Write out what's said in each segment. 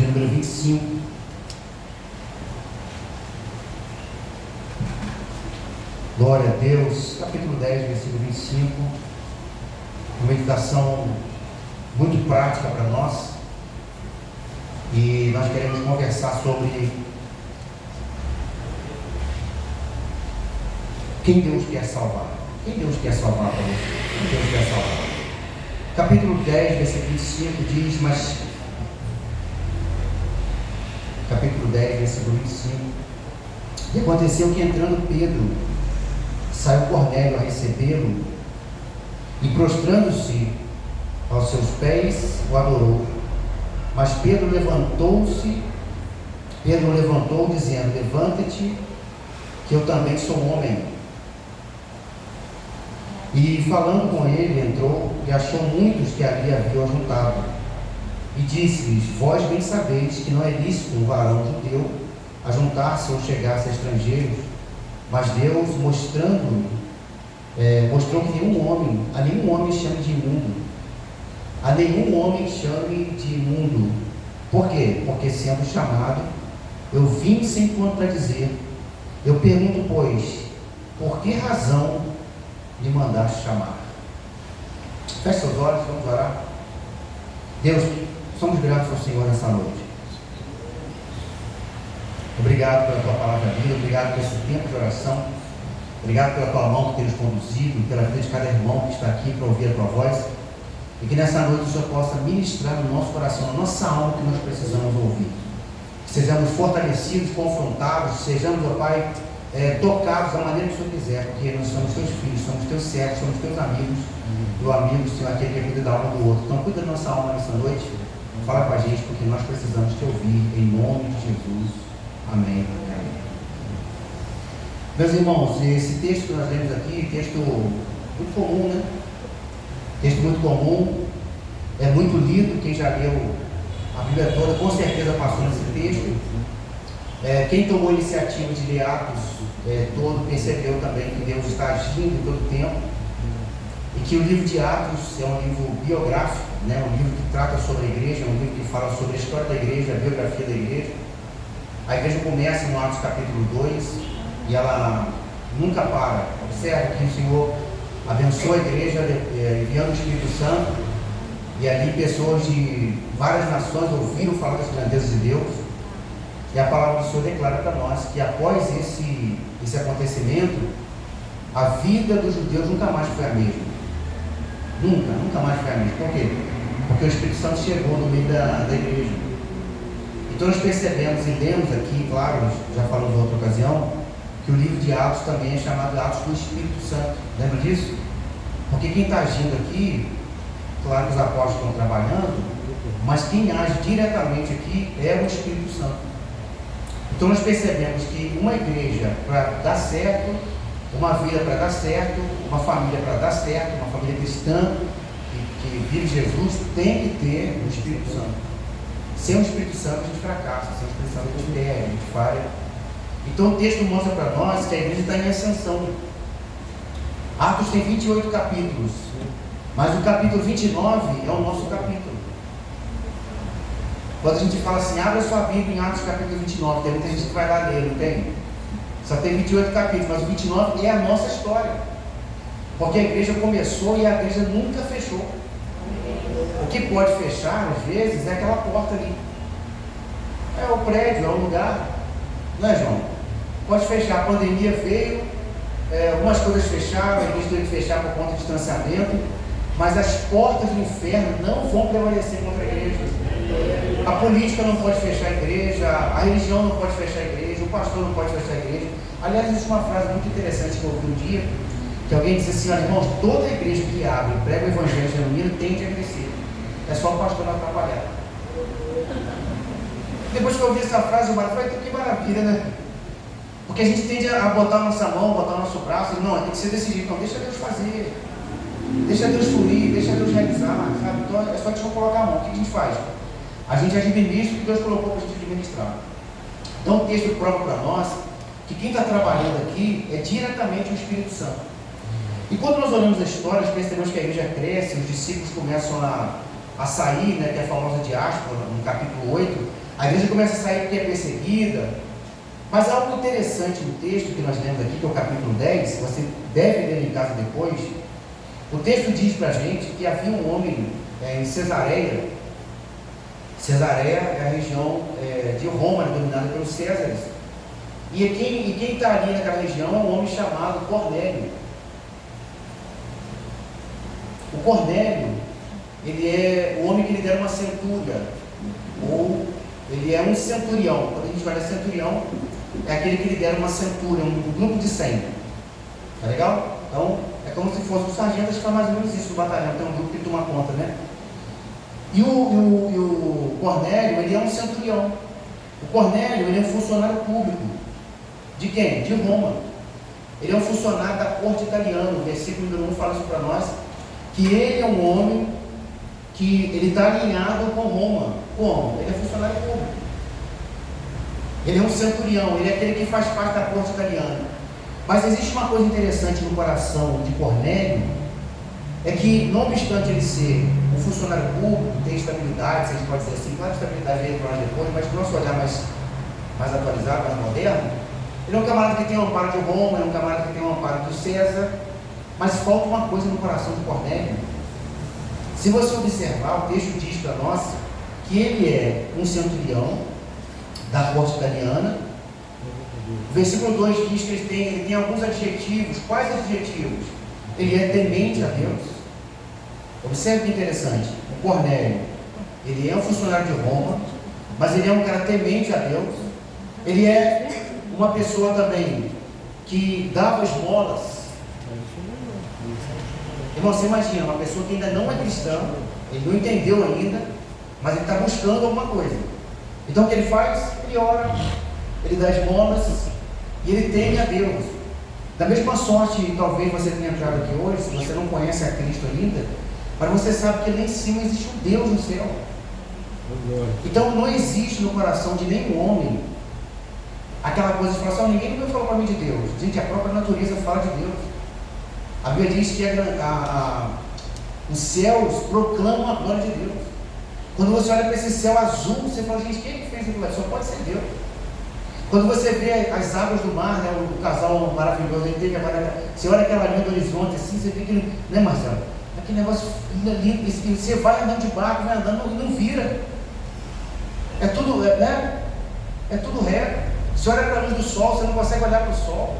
de número 25. Glória a Deus, capítulo 10, versículo 25. Uma meditação muito prática para nós. E nós queremos conversar sobre quem Deus quer salvar. Quem Deus quer salvar para você? Quem Deus quer salvar? Capítulo 10, versículo 25 diz, mas... Capítulo 10, versículo 25. E aconteceu que entrando Pedro, saiu Cornélio a recebê-lo, e prostrando-se aos seus pés, o adorou. Mas Pedro levantou, dizendo, levanta-te, que eu também sou homem. E falando com ele, entrou, e achou muitos que ali haviam juntado, e disse-lhes, vós bem sabeis que não é lícito um varão judeu ajuntar-se ou chegar-se a estrangeiros, mas Deus mostrou que a nenhum homem chame de imundo. A nenhum homem chame de imundo. Por quê? Porque sendo chamado, eu vim sem contradizer. Eu pergunto, pois, por que razão me mandaste chamar? Feche seus olhos, vamos orar. Deus, somos gratos ao Senhor nessa noite. Obrigado pela tua palavra vida, obrigado por esse tempo de oração, obrigado pela tua mão que tem nos conduzido, pela vida de cada irmão que está aqui para ouvir a tua voz, e que nessa noite o Senhor possa ministrar no nosso coração, na nossa alma, o que nós precisamos ouvir. Que sejamos fortalecidos, confrontados, sejamos, ó Pai, tocados da maneira que o Senhor quiser, porque nós somos teus filhos, somos teus servos, somos teus amigos, e o amigo, Senhor, aquele que cuida da alma do outro. Então cuida da nossa alma nessa noite, fala com a gente, porque nós precisamos te ouvir, em nome de Jesus. Amém. Meus irmãos, esse texto que nós lemos aqui, texto muito comum, né? Texto muito comum, é muito lido. Quem já leu a Bíblia toda, com certeza passou nesse texto. Quem tomou a iniciativa de ler Atos todo, percebeu também que Deus está agindo em todo o tempo. E que o livro de Atos é um livro biográfico, né? Um livro que trata sobre a igreja, um livro que fala sobre a história da igreja, a biografia da igreja. A igreja começa no Atos capítulo 2 e ela nunca para. Observe que o Senhor abençoa a igreja enviando o Espírito Santo, e ali pessoas de várias nações ouviram falar das grandezas de Deus, e a palavra do Senhor declara para nós que após esse acontecimento, a vida dos judeus nunca mais foi a mesma. Nunca mais foi a mesma. Por quê? Porque o Espírito Santo chegou no meio da igreja. Então nós percebemos e lemos aqui, claro, já falamos em outra ocasião, que o livro de Atos também é chamado Atos do Espírito Santo. Lembra disso? Porque quem está agindo aqui, claro que os apóstolos estão trabalhando, mas quem age diretamente aqui é o Espírito Santo. Então nós percebemos que uma igreja para dar certo, uma vida para dar certo, uma família para dar certo, uma família cristã que vive Jesus, tem que ter o Espírito Santo. Sem o Espírito Santo a gente fracassa, sem o Espírito Santo a gente erra, a gente falha. Então o texto mostra para nós que a igreja está em ascensão. Atos tem 28 capítulos, mas o capítulo 29 é o nosso capítulo. Quando a gente fala assim, abra sua Bíblia em Atos capítulo 29, tem muita gente que vai lá ler, não tem? Só tem 28 capítulos, mas o 29 é a nossa história. Porque a igreja começou e a igreja nunca fechou. O que pode fechar, às vezes, é aquela porta ali. É o prédio, é o lugar. Não é, João? Pode fechar. A pandemia veio, algumas coisas fecharam, a igreja teve que fechar por conta de distanciamento, mas as portas do inferno não vão prevalecer contra a igreja. A política não pode fechar a igreja, a religião não pode fechar a igreja, o pastor não pode fechar a igreja. Aliás, existe uma frase muito interessante que eu ouvi um dia, que alguém disse assim, olha, irmãos, toda igreja que abre e prega o evangelho genuíno tende a crescer. É só o pastor não atrapalhar. Depois que eu ouvi essa frase, eu falei, que maravilha, né? Porque a gente tende a botar a nossa mão, botar o nosso braço, e não, tem que ser desse jeito, não, deixa Deus fazer, deixa Deus fluir, deixa Deus realizar, sabe? Então é só a gente não colocar a mão. O que a gente faz? A gente administra o que Deus colocou para a gente administrar. Então o texto prova para nós que quem está trabalhando aqui é diretamente o Espírito Santo. E quando nós olhamos a história, nós percebemos que a igreja cresce, os discípulos começam a sair, né, que é a famosa diáspora, no capítulo 8, A igreja começa a sair porque é perseguida. Mas há algo interessante no texto que nós lemos aqui, que é o capítulo 10, você deve ler em casa depois. O texto diz para a gente que havia um homem em Cesareia. Cesareia é a região de Roma, dominada pelos Césares. E quem está ali naquela região é um homem chamado Cornélio. O Cornélio, ele é o homem que lidera uma centúria, ou ele é um centurião. Quando a gente fala centurião, é aquele que lidera uma centúria, um grupo de 100. Tá legal? Então, é como se fosse o sargento, acho que faz mais ou menos isso no batalhão, tem um grupo que toma conta, né? E o Cornélio, ele é um centurião. O Cornélio, ele é um funcionário público. De quem? De Roma. Ele é um funcionário da corte italiana. O versículo número 1 fala isso para nós, que ele é um homem que ele está alinhado com Roma. Como? Ele é funcionário público. Ele é um centurião, ele é aquele que faz parte da corte italiana. Mas existe uma coisa interessante no coração de Cornélio, é que, não obstante ele ser um funcionário público, tem estabilidade, se a gente pode dizer assim, claro, estabilidade veio para nós depois, mas para o nosso olhar mais atualizado, mais moderno, ele é um camarada que tem o amparo de Roma, é um camarada que tem o amparo do César, mas falta uma coisa no coração de Cornélio. Se você observar, o texto diz para nós que ele é um centurião da corte italiana. O versículo 2 diz que ele tem alguns adjetivos. Quais adjetivos? Ele é temente a Deus. Observe que interessante. O Cornélio, ele é um funcionário de Roma, mas ele é um cara temente a Deus. Ele é uma pessoa também que dava esmolas. Irmão, você imagina, uma pessoa que ainda não é cristã, ele não entendeu ainda, mas ele está buscando alguma coisa. Então o que ele faz? Ele ora, ele dá esmolas e ele teme a Deus. Da mesma sorte, talvez você tenha entrado aqui hoje, se você não conhece a Cristo ainda, mas você sabe que lá em cima existe um Deus no céu. Então não existe no coração de nenhum homem aquela coisa de falar assim, ninguém nunca falou para mim de Deus. Gente, a própria natureza fala de Deus. A Bíblia diz que os céus proclamam a glória de Deus. Quando você olha para esse céu azul, você fala, gente, quem é que fez aquilo? Só pode ser Deus. Quando você vê as águas do mar, né, o casal maravilhoso, você olha aquela linha do horizonte assim, você vê que, né, Marcelo? Aquele negócio lindo, você vai andando de barco, vai andando e não vira. É tudo, né? É tudo reto. Você olha para a luz do sol, você não consegue olhar para o sol.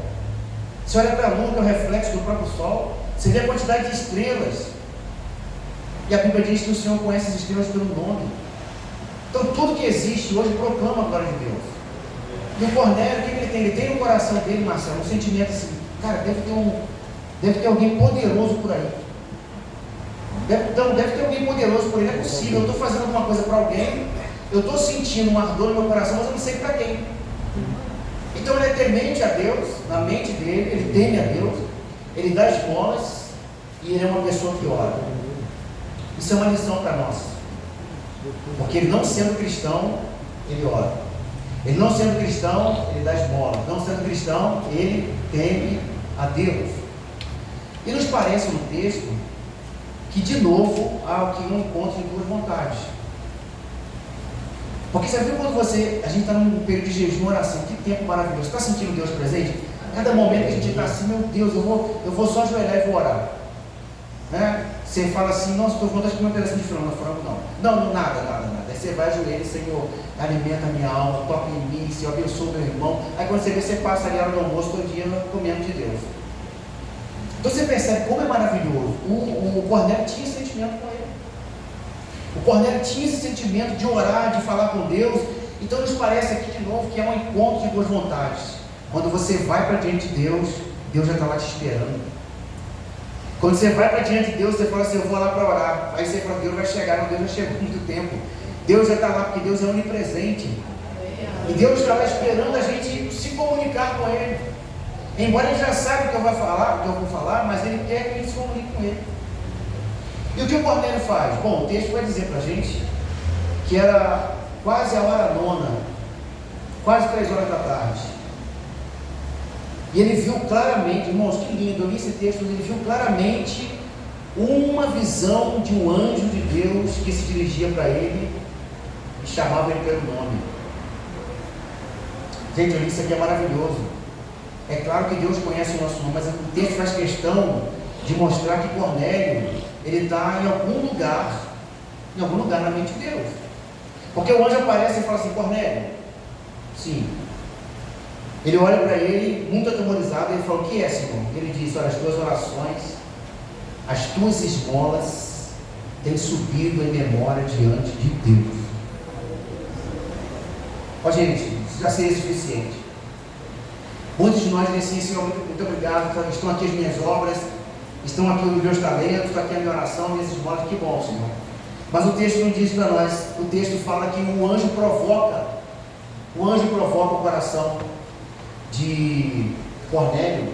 Você olha para a lua, que é o reflexo do próprio sol, você vê a quantidade de estrelas. E a Bíblia diz que o Senhor conhece as estrelas pelo nome. Então tudo que existe hoje proclama a glória de Deus. E o Cornélio, o que ele tem? Ele tem no coração dele, Marcelo, um sentimento assim, cara, deve ter alguém poderoso por aí. Deve ter alguém poderoso por aí, não é possível. Eu estou fazendo alguma coisa para alguém, eu estou sentindo um ardor no meu coração, mas eu não sei para quem. Então ele é temente a Deus, na mente dele, ele teme a Deus, ele dá esmolas e ele é uma pessoa que ora. Isso é uma lição para nós, porque ele não sendo cristão, ele ora. Ele não sendo cristão, ele dá esmolas. Não sendo cristão, ele teme a Deus. E nos parece no texto que de novo há aqui um encontro de duas vontades. Porque você viu quando a gente está num período de jejum, oração, que tempo maravilhoso. Está sentindo Deus presente? Cada momento que a gente está assim, meu Deus, eu vou só ajoelhar e vou orar. Né? Você fala assim, nossa, estou com vontade de comer um pedacinho de frango, não, nada. Aí você vai ajoelhar, Senhor, alimenta a minha alma, toca em mim, Senhor, abençoa o meu irmão. Aí quando você vê, você passa ali a hora do almoço, todo dia comendo de Deus. Então você percebe como é maravilhoso. O Cornélio tinha esse sentimento com ele. O Cornélio tinha esse sentimento de orar, de falar com Deus. Então nos parece aqui de novo que é um encontro de duas vontades. Quando você vai para diante de Deus, Deus já está lá te esperando. Quando você vai para diante de Deus, você fala assim, eu vou lá para orar. Aí você fala, Deus vai chegar. Não, Deus já chegou há muito tempo. Deus já está lá, porque Deus é onipresente. E Deus está lá esperando a gente se comunicar com Ele. Embora Ele já saiba o que eu vou falar, mas Ele quer que a gente se comunique com Ele. E o que o Cornélio faz? Bom, o texto vai dizer para a gente que era quase a hora nona, quase 3 horas da tarde. E ele viu claramente, irmãos, que lindo, eu li esse texto, ele viu claramente uma visão de um anjo de Deus que se dirigia para ele e chamavam ele pelo nome. Gente, isso aqui é maravilhoso. É claro que Deus conhece o nosso nome, mas o texto faz questão de mostrar que Cornélio, ele está em algum lugar na mente de Deus. Porque o anjo aparece e fala assim: Cornélio, sim. Ele olha para ele, muito atemorizado, e ele fala: o que é, Senhor? Ele diz: olha, as tuas orações, as tuas esmolas têm subido em memória diante de Deus. Ó, gente, isso já seria suficiente. Muitos de nós dizem assim: Senhor, muito obrigado, estão aqui as minhas obras, estão aqui os meus talentos, está aqui a minha oração, minhas esmolas, que bom, Senhor. Mas o texto não diz para nós, o texto fala que o anjo provoca o coração de Cornélio.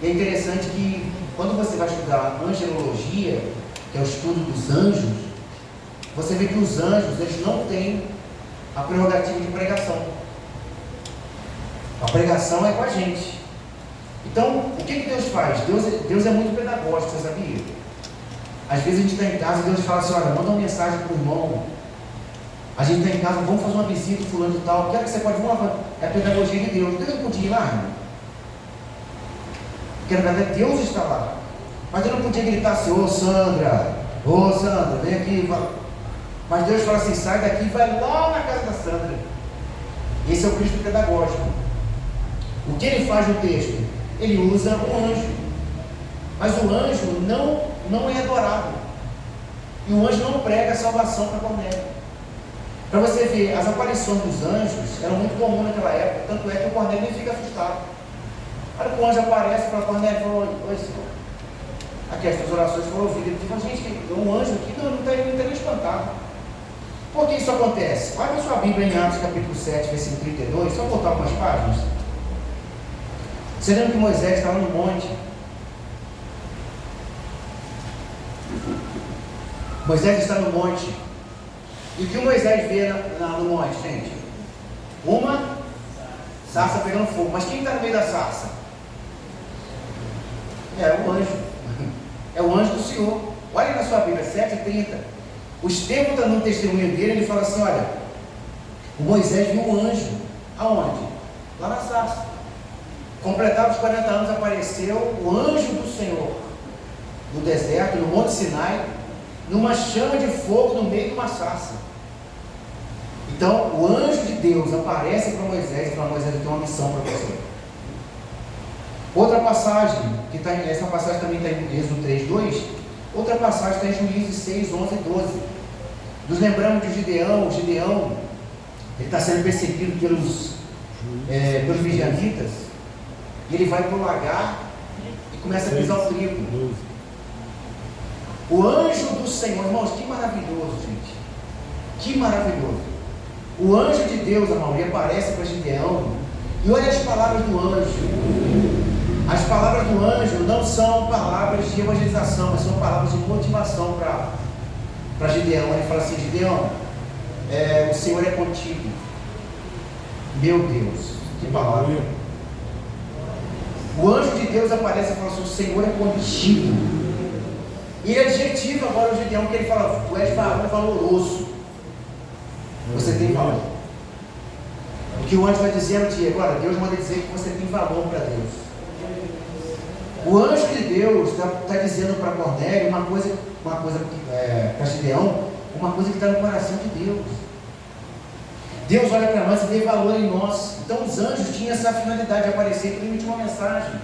E é interessante que quando você vai estudar angelologia, que é o estudo dos anjos, você vê que os anjos, eles não têm a prerrogativa de pregação. A pregação é com a gente. Então, o que Deus faz? Deus é muito pedagógico, você sabia? Às vezes a gente está em casa e Deus fala assim: olha, manda uma mensagem para o irmão. A gente está em casa, vamos fazer uma visita, fulano e tal. Quero que você pode, vamos lá. É a pedagogia de Deus. Deus não podia ir lá, irmão. Porque na verdade Deus está lá. Mas eu não podia gritar assim: ô Sandra, vem aqui. Mas Deus fala assim: sai daqui e vai lá na casa da Sandra. Esse é o Cristo pedagógico. O que ele faz no texto? Ele usa um anjo. Mas o anjo não é adorado. E o anjo não prega a salvação para Cornélio. Para você ver, as aparições dos anjos eram muito comuns naquela época. Tanto é que o Cornélio nem fica assustado. Olha que o anjo aparece para Cornélio e falou: oi, Senhor, aqui as tuas orações foram ouvidas. Ele falou: gente, um anjo aqui não está nem espantado. Por que isso acontece? Olha a sua Bíblia em Atos capítulo 7, versículo 32. Só voltar algumas páginas. Você lembra que Moisés estava no monte? Moisés está no monte. E o que o Moisés vê no monte, gente? Uma sarça pegando fogo. Mas quem está no meio da sarça? É o anjo. É o anjo do Senhor. Olha na sua Bíblia, 7:30. O Estevão está no testemunho dele. Ele fala assim: olha, o Moisés viu um anjo. Aonde? Lá na sarça. Completados os 40 anos, apareceu o anjo do Senhor no deserto, no Monte Sinai, numa chama de fogo no meio de uma sarça. Então, o anjo de Deus aparece para Moisés e fala: Moisés, eu tenho uma missão para você. Outra passagem, essa passagem também está em Êxodo 3:2. Outra passagem está em Juízes 6, 11 e 12. Nos lembramos de Gideão. Gideão, ele está sendo perseguido pelos midianitas. E ele vai para o lagar e começa a pisar o trigo. O anjo do Senhor, irmãos, que maravilhoso, gente. Que maravilhoso. O anjo de Deus, irmão, ele aparece para Gideão. E olha as palavras do anjo. As palavras do anjo não são palavras de evangelização, mas são palavras de motivação para Gideão. Ele fala assim: Gideão, o Senhor é contigo. Meu Deus, que palavra. O anjo de Deus aparece e fala assim: o Senhor é contigo. E ele adjetiva agora o Gideão, que ele fala: tu és varão valoroso. Você tem valor. O que o anjo vai dizendo de agora, Deus manda dizer que você tem valor para Deus. O anjo de Deus está dizendo para Cornélio uma coisa para Gideão, uma coisa que está no coração de Deus. Deus olha para nós e vê valor em nós. Então os anjos tinham essa finalidade de aparecer e transmitir uma mensagem.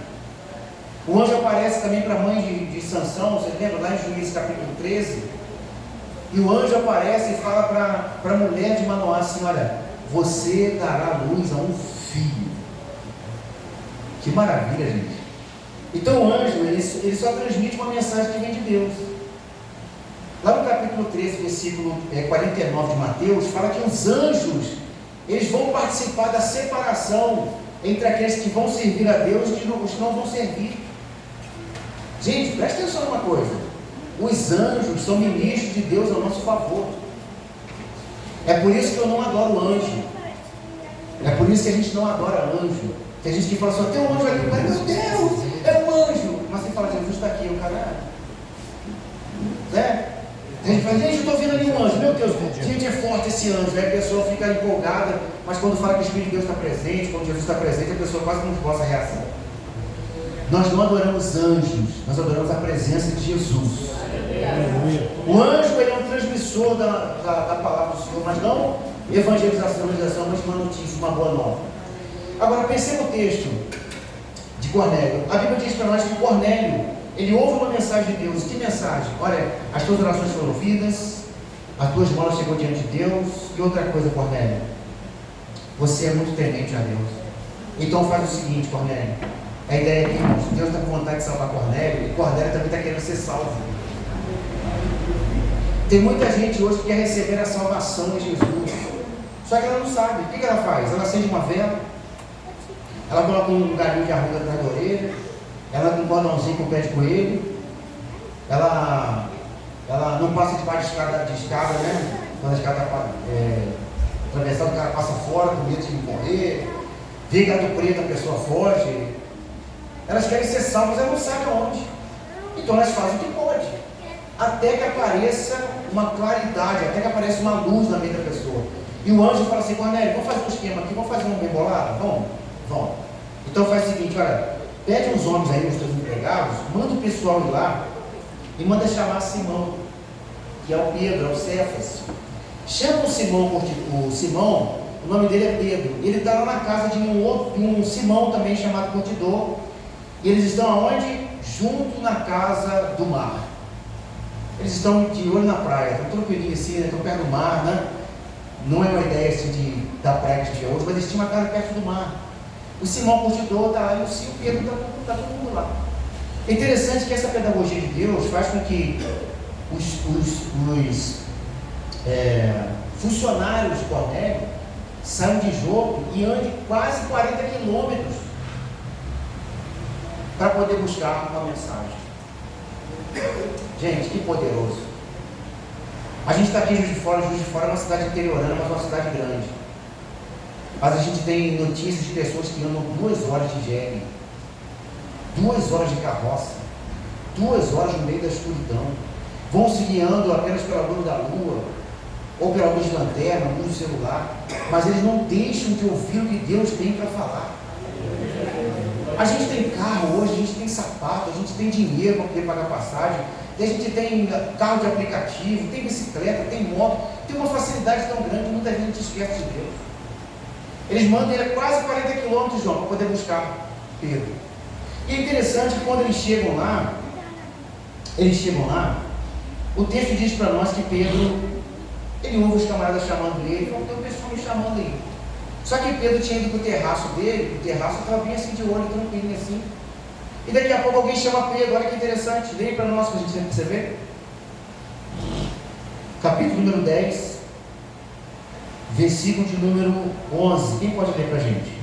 O anjo aparece também para a mãe de Sansão, você lembra? Lá em Juízes capítulo 13. E o anjo aparece e fala para a mulher de Manoá assim: olha, você dará luz a um filho. Que maravilha, gente. Então o anjo, ele só transmite uma mensagem que vem de Deus. Lá no capítulo 13, versículo 49 de Mateus, fala que os anjos, eles vão participar da separação entre aqueles que vão servir a Deus e os que não vão servir. Gente, presta atenção numa coisa: os anjos são ministros de Deus ao nosso favor. É por isso que eu não adoro anjo. É por isso que a gente não adora anjo. Tem gente que fala assim: tem um anjo aqui, meu Deus, é um anjo. Mas você fala: Jesus está aqui, o cara. Né? A gente fala: gente, eu estou vendo ali um anjo, meu Deus, gente, é forte esse anjo, aí a pessoa fica empolgada, mas quando fala que o Espírito de Deus está presente, quando Jesus está presente, a pessoa quase não gosta da reação. Nós não adoramos anjos, nós adoramos a presença de Jesus. O anjo, ele é um transmissor da palavra do Senhor, mas não evangelização, mas uma notícia, uma boa nova. Agora, perceba o texto de Cornélio. A Bíblia diz para nós que Cornélio, ele ouve uma mensagem de Deus. Que mensagem? Olha, as tuas orações foram ouvidas, as tuas esmolas chegou diante de Deus. E outra coisa, Cornélio, você é muito temente a Deus. Então faz o seguinte, Cornélio. A ideia é que, irmãos, Deus está com vontade de salvar Cornélio, e Cornélio também está querendo ser salvo. Tem muita gente hoje que quer receber a salvação de Jesus, só que ela não sabe. O que ela faz? Ela acende uma vela, ela coloca um galinho de arruda atrás da orelha, ela com um cordãozinho com o pé de coelho, ela não passa debaixo de escada, né? Quando a escada está atravessada, o cara passa fora com medo de morrer, vê gato preto, a pessoa foge. Elas querem ser salvas, elas não sabem aonde. Então elas fazem o que pode, até que apareça uma claridade, até que apareça uma luz na mente da pessoa. E o anjo fala assim: Cornélio, vamos fazer um esquema aqui, vamos fazer um bem bolado? Vamos. Então faz o seguinte, olha, pede uns homens aí, os teus empregados, manda o pessoal ir lá e manda chamar Simão, que é o Pedro, é o Cefas. Chama o Simão, o nome dele é Pedro. Ele está lá na casa de um Simão também chamado Curtidor. E eles estão aonde? Junto na casa do mar. Eles estão de olho na praia, estão tranquilinhos assim, né? Estão perto do mar, né? Não é uma ideia assim da praia que a gente vê hoje, mas eles tinham uma casa perto do mar. O Simão Curtidor está lá e o Pedro está todo mundo lá. É interessante que essa pedagogia de Deus faz com que os funcionários de Cornélio saiam de Jope e andem quase 40 quilômetros para poder buscar uma mensagem. Gente, que poderoso. A gente está aqui em Juiz de Fora é uma cidade interiorana, mas uma cidade grande. Mas a gente tem notícias de pessoas que andam 2 horas de jegue, 2 horas de carroça, 2 horas no meio da escuridão, vão se guiando apenas pela luz da lua, ou pela luz de lanterna, luz do celular, mas eles não deixam de ouvir o que Deus tem para falar. A gente tem carro hoje, a gente tem sapato, a gente tem dinheiro para poder pagar passagem, a gente tem carro de aplicativo, tem bicicleta, tem moto, tem uma facilidade tão grande que muita gente esquece de Deus. Eles mandam ele a quase 40 quilômetros, João, para poder buscar Pedro. E é interessante que quando eles chegam lá, o texto diz para nós que Pedro, ele ouve os camaradas chamando ele, falou: tem um pessoal me chamando aí. Só que Pedro tinha ido para o terraço dele, o terraço estava bem assim de olho, tranquilo assim. E daqui a pouco alguém chama Pedro, olha que interessante, leia para nós para a gente perceber. Capítulo número 10, versículo de número 11. Quem pode ler para a gente?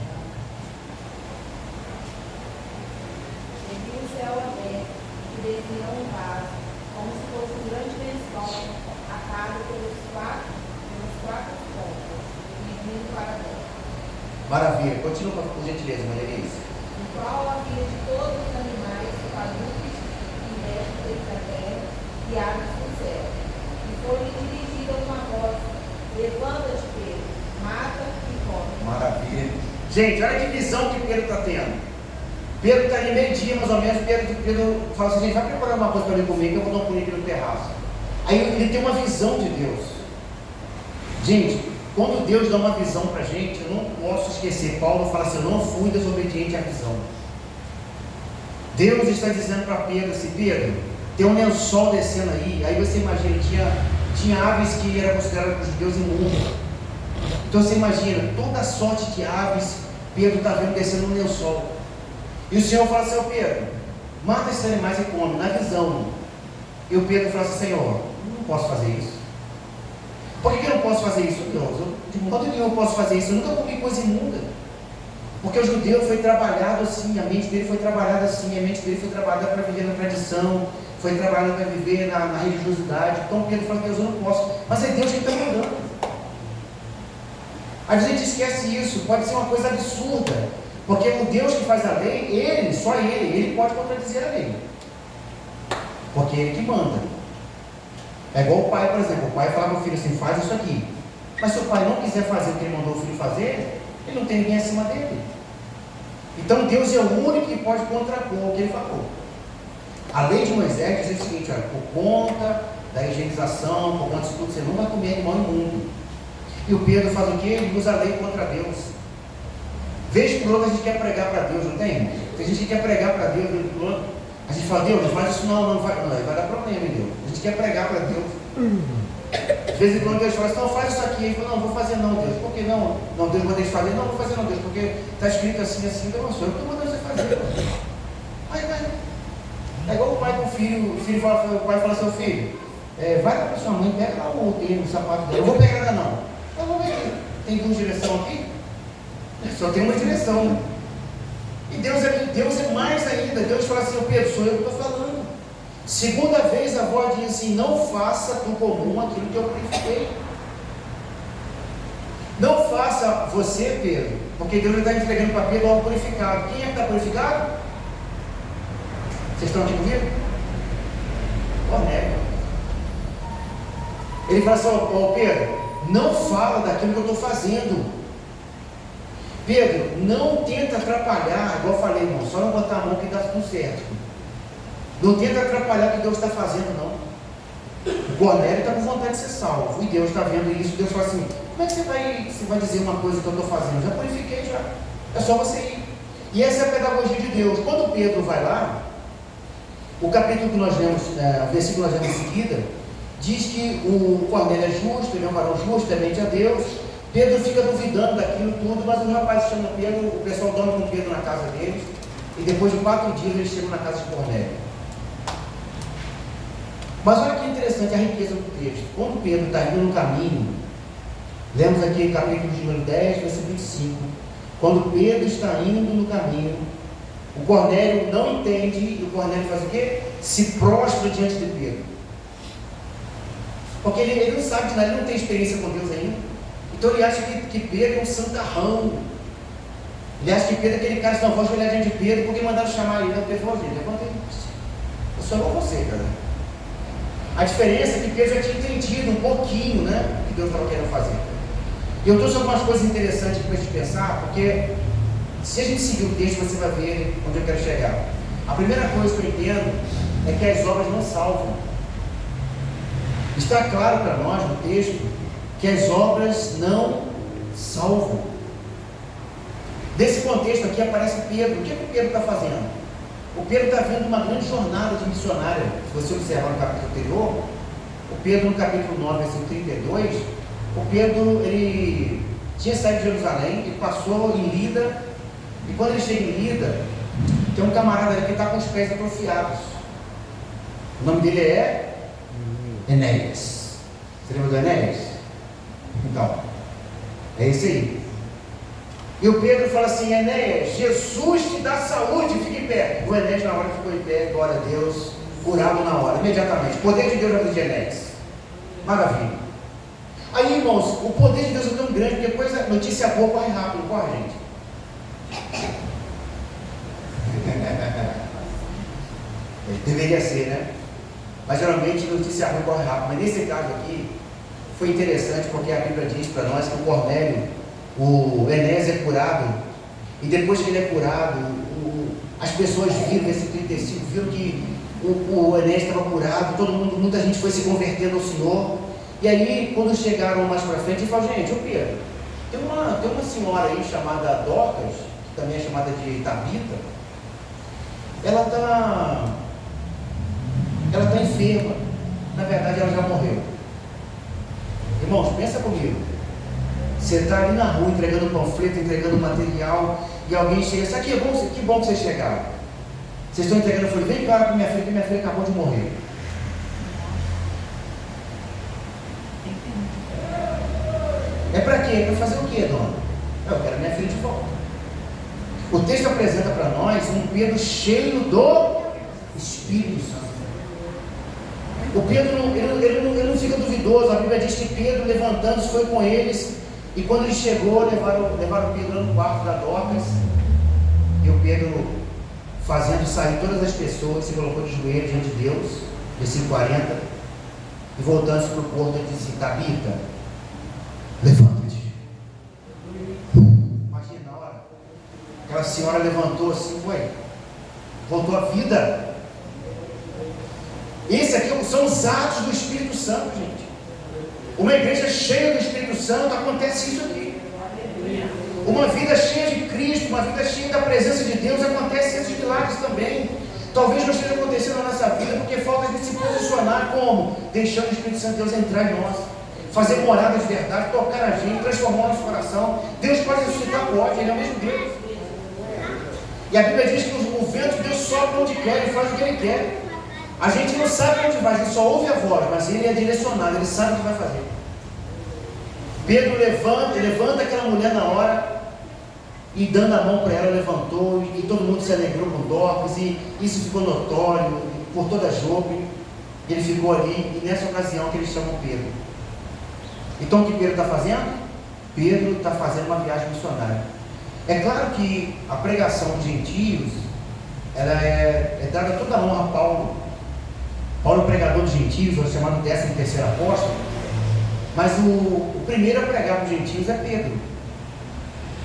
O céu aberto, e descia um vaso, como se fosse um grande lençol, atado pelos quatro pontos, e vindo para dentro. Maravilha, continua por gentileza, Maria Elisa. No qual havia de todos os animais, quadrúpedes e répteis da terra e aves do céu. E foi-lhe dirigida uma voz: levanta-te, Pedro, mata e come. Maravilha. Gente, olha que visão que Pedro está tendo. Pedro está ali meio-dia, mais ou menos. Pedro fala assim: gente, vai preparar uma coisa para mim comer, que eu vou dar um pulinho aqui no terraço. Aí ele tem uma visão de Deus. Gente, quando Deus dá uma visão para a gente, eu não posso esquecer. Paulo fala assim: eu não fui desobediente à visão. Deus está dizendo para Pedro assim: Pedro, tem um lençol descendo aí. Aí você imagina, tinha aves que eram consideradas por judeus imundas. Então você imagina, toda sorte de aves, Pedro está vendo descendo no lençol. E o Senhor fala assim: ó Pedro, mata esses animais e come, na visão. E o Pedro fala assim: Senhor, não posso fazer isso. Por que eu não posso fazer isso, Deus? De modo nenhum eu posso fazer isso. Eu nunca comi coisa imunda. Porque o judeu foi trabalhado assim, a mente dele foi trabalhada assim, a mente dele foi trabalhada para viver na tradição, foi trabalhada para viver na religiosidade. Então Pedro fala: Deus, eu não posso. Mas é Deus que está mandando. Às vezes a gente esquece isso, pode ser uma coisa absurda. Porque o Deus que faz a lei, só ele pode contradizer a lei. Porque ele que manda. É igual o pai, por exemplo. O pai fala para o filho assim: faz isso aqui. Mas se o pai não quiser fazer o que ele mandou o filho fazer, ele não tem ninguém acima dele. Então Deus é o único que pode contrapor o que ele falou. A lei de Moisés diz o seguinte: olha, por conta da higienização, por conta disso tudo, você não vai comer animal imundo. E o Pedro faz o quê? Ele usa a lei contra Deus. Vez por outra a gente quer pregar para Deus, não tem? Tem gente que quer pregar para Deus, vez por outra. A gente fala: Deus, não faz isso não vai dar problema em Deus. A gente quer pregar para Deus. De vez em quando Deus fala assim: não, faz isso aqui. Ele fala: não, vou fazer não, Deus. Por que não? Não, Deus mandou fazer. Não, vou fazer não, Deus, porque está escrito assim, assim. Então, não sou eu que estou mandando você fazer. Aí vai. É igual o pai com o filho. O pai fala: seu filho, vai lá para sua mãe, pega lá o tênis, o sapato dela. Eu vou pegar nada não. Eu vou ver. Tem duas direções aqui? Só tem uma direção, né? E Deus é mais ainda. Deus fala assim: Pedro, sou eu que estou falando. Segunda vez a voz diz assim: não faça do comum aquilo que eu purifiquei. Não faça você, Pedro, porque Deus está entregando para Pedro algo purificado. Quem é que está purificado? Vocês estão aqui comigo? Cornélio. Ele fala assim: Pedro, não fala daquilo que eu estou fazendo. Pedro, não tenta atrapalhar, igual eu falei, irmão, só não botar a mão que dá tudo certo. Não tenta atrapalhar o que Deus está fazendo, não. O Cornélio está com vontade de ser salvo, e Deus está vendo isso. Deus fala assim: como é que você vai dizer uma coisa que eu estou fazendo? Já purifiquei, já. É só você ir. E essa é a pedagogia de Deus. Quando Pedro vai lá, o capítulo que nós lemos, o versículo que nós lemos em seguida, diz que o Cornélio é justo, ele é um varão justo, temente a Deus. Pedro fica duvidando daquilo tudo, mas o rapaz chama Pedro, o pessoal dorme com Pedro na casa deles, e depois de 4 dias eles chegam na casa de Cornélio. Mas olha que interessante a riqueza do texto. Quando Pedro está indo no caminho, lemos aqui capítulo de número 10, versículo 25. Quando Pedro está indo no caminho, o Cornélio não entende, e o Cornélio faz o quê? Se prostra diante de Pedro. Porque ele não sabe de nada, ele não tem experiência com Deus ainda. Então ele acha que Pedro é um santarrão. Ele acha que Pedro é aquele cara que não pode olhar diante de Pedro, porque mandaram chamar ele. Pedro falou: gente, eu sou igual você, cara. A diferença é que Pedro já tinha entendido um pouquinho, né, o que Deus estava querendo fazer. E eu trouxe algumas coisas interessantes para a gente pensar, porque se a gente seguir o texto, você vai ver onde eu quero chegar. A primeira coisa que eu entendo é que as obras não salvam. Está claro para nós no texto que as obras não salvam. Desse contexto aqui aparece Pedro. O que o Pedro está fazendo? O Pedro está vendo uma grande jornada de missionária. Se você observar no capítulo anterior, o Pedro no capítulo 9, versículo 32, o Pedro, ele tinha saído de Jerusalém, ele passou em Lida, e quando ele chega em Lida, tem um camarada ali que está com os pés atrofiados. O nome dele é Enéas. Você lembra do Enéas? Então, é esse aí. E o Pedro fala assim: Enéas, Jesus te dá saúde, fique em pé. O Enéas na hora ficou em pé, glória a Deus, curado na hora, imediatamente. O poder de Deus na vida de Enéas. Maravilha. Aí, irmãos, o poder de Deus é tão grande que depois a notícia boa corre rápido, corre, gente. Deveria ser, né? Mas geralmente notícia ruim corre rápido. Mas nesse caso aqui, foi interessante porque a Bíblia diz para nós que o Cornélio, o Enéas é curado, e depois que ele é curado, as pessoas viram, versículo 35, viram que o Enéas estava curado, muita gente foi se convertendo ao Senhor. E aí, quando chegaram mais para frente, ele falou: gente, ô Pedro, tem uma senhora aí chamada Dorcas, que também é chamada de Tabita, ela está enferma. Na verdade, ela já morreu. Irmãos, pensa comigo. Você está ali na rua entregando panfleto, entregando material, e alguém chega: isso aqui é bom, que bom que vocês chegaram. Vocês estão entregando, eu falei: vem cá para minha filha, que minha filha acabou de morrer. É para quê? É para fazer o quê, dona? Eu quero minha filha de volta. O texto apresenta para nós um Pedro cheio do Espírito Santo. O Pedro ele não fica duvidoso. A Bíblia diz que Pedro, levantando-se, foi com eles, e quando ele chegou, levaram Pedro no quarto da Dorcas, e o Pedro, fazendo sair todas as pessoas, se colocou de joelhos diante de Deus, versículo 40, e voltando-se para o porto, ele disse: Tabita, levanta. Aquela senhora levantou assim, voltou à vida. Esse aqui são os atos do Espírito Santo, gente. Uma igreja cheia do Espírito Santo, acontece isso aqui. Uma vida cheia de Cristo, uma vida cheia da presença de Deus, acontece esses milagres também. Talvez não esteja acontecendo na nossa vida porque falta de se posicionar como? Deixando o Espírito Santo de Deus entrar em nós, fazer morada de verdade, tocar a gente, transformar o nosso coração. Deus pode ressuscitar, pode, Ele é o mesmo Deus. E a Bíblia diz que o vento de Deus sopra onde quer e faz o que Ele quer. A gente não sabe onde vai, a gente só ouve a voz, mas Ele é direcionado, Ele sabe o que vai fazer. Pedro levanta aquela mulher na hora, e dando a mão para ela, levantou, e todo mundo se alegrou com Dorcas, e isso ficou notório por toda Jope. Ele ficou ali, e nessa ocasião que eles chamam Pedro. Então o que Pedro está fazendo? Pedro está fazendo uma viagem missionária. É claro que a pregação dos gentios, ela é dada toda a honra a Paulo. Paulo é o pregador dos gentios, é chamado 13º apóstolo, mas o primeiro a pregar para os gentios é Pedro.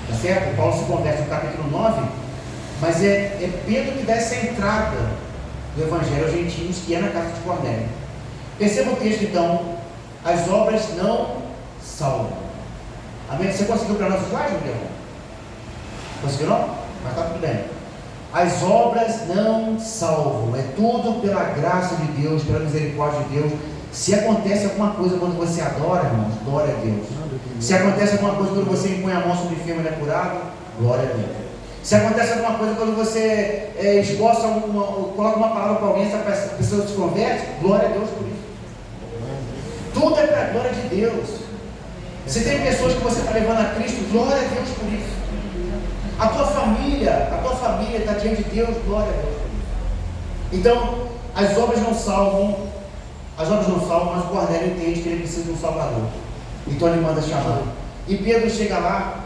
Tá certo? Paulo se converte no capítulo 9, mas é Pedro que dá essa entrada do Evangelho aos gentios, que é na casa de Cornélio. Perceba o texto então: as obras não salvam. Amém? Você conseguiu para nós o slide, meu irmão? Conseguiu não? Mas está tudo bem. As obras não salvam, é tudo pela graça de Deus, pela misericórdia de Deus. Se acontece alguma coisa quando você adora, irmãos, glória a Deus. Se acontece alguma coisa quando você impõe a mão sobre o enfermo e ele é curado, glória a Deus. Se acontece alguma coisa quando você esboça coloca uma palavra para alguém, essa pessoa se converte, glória a Deus por isso. Tudo é para a glória de Deus. Se tem pessoas que você está levando a Cristo, glória a Deus por isso. A tua família está diante de Deus, glória a Deus por isso. Então, as obras não salvam, mas o Cornélio entende que ele precisa de um Salvador. Então ele manda chamar. E Pedro chega lá,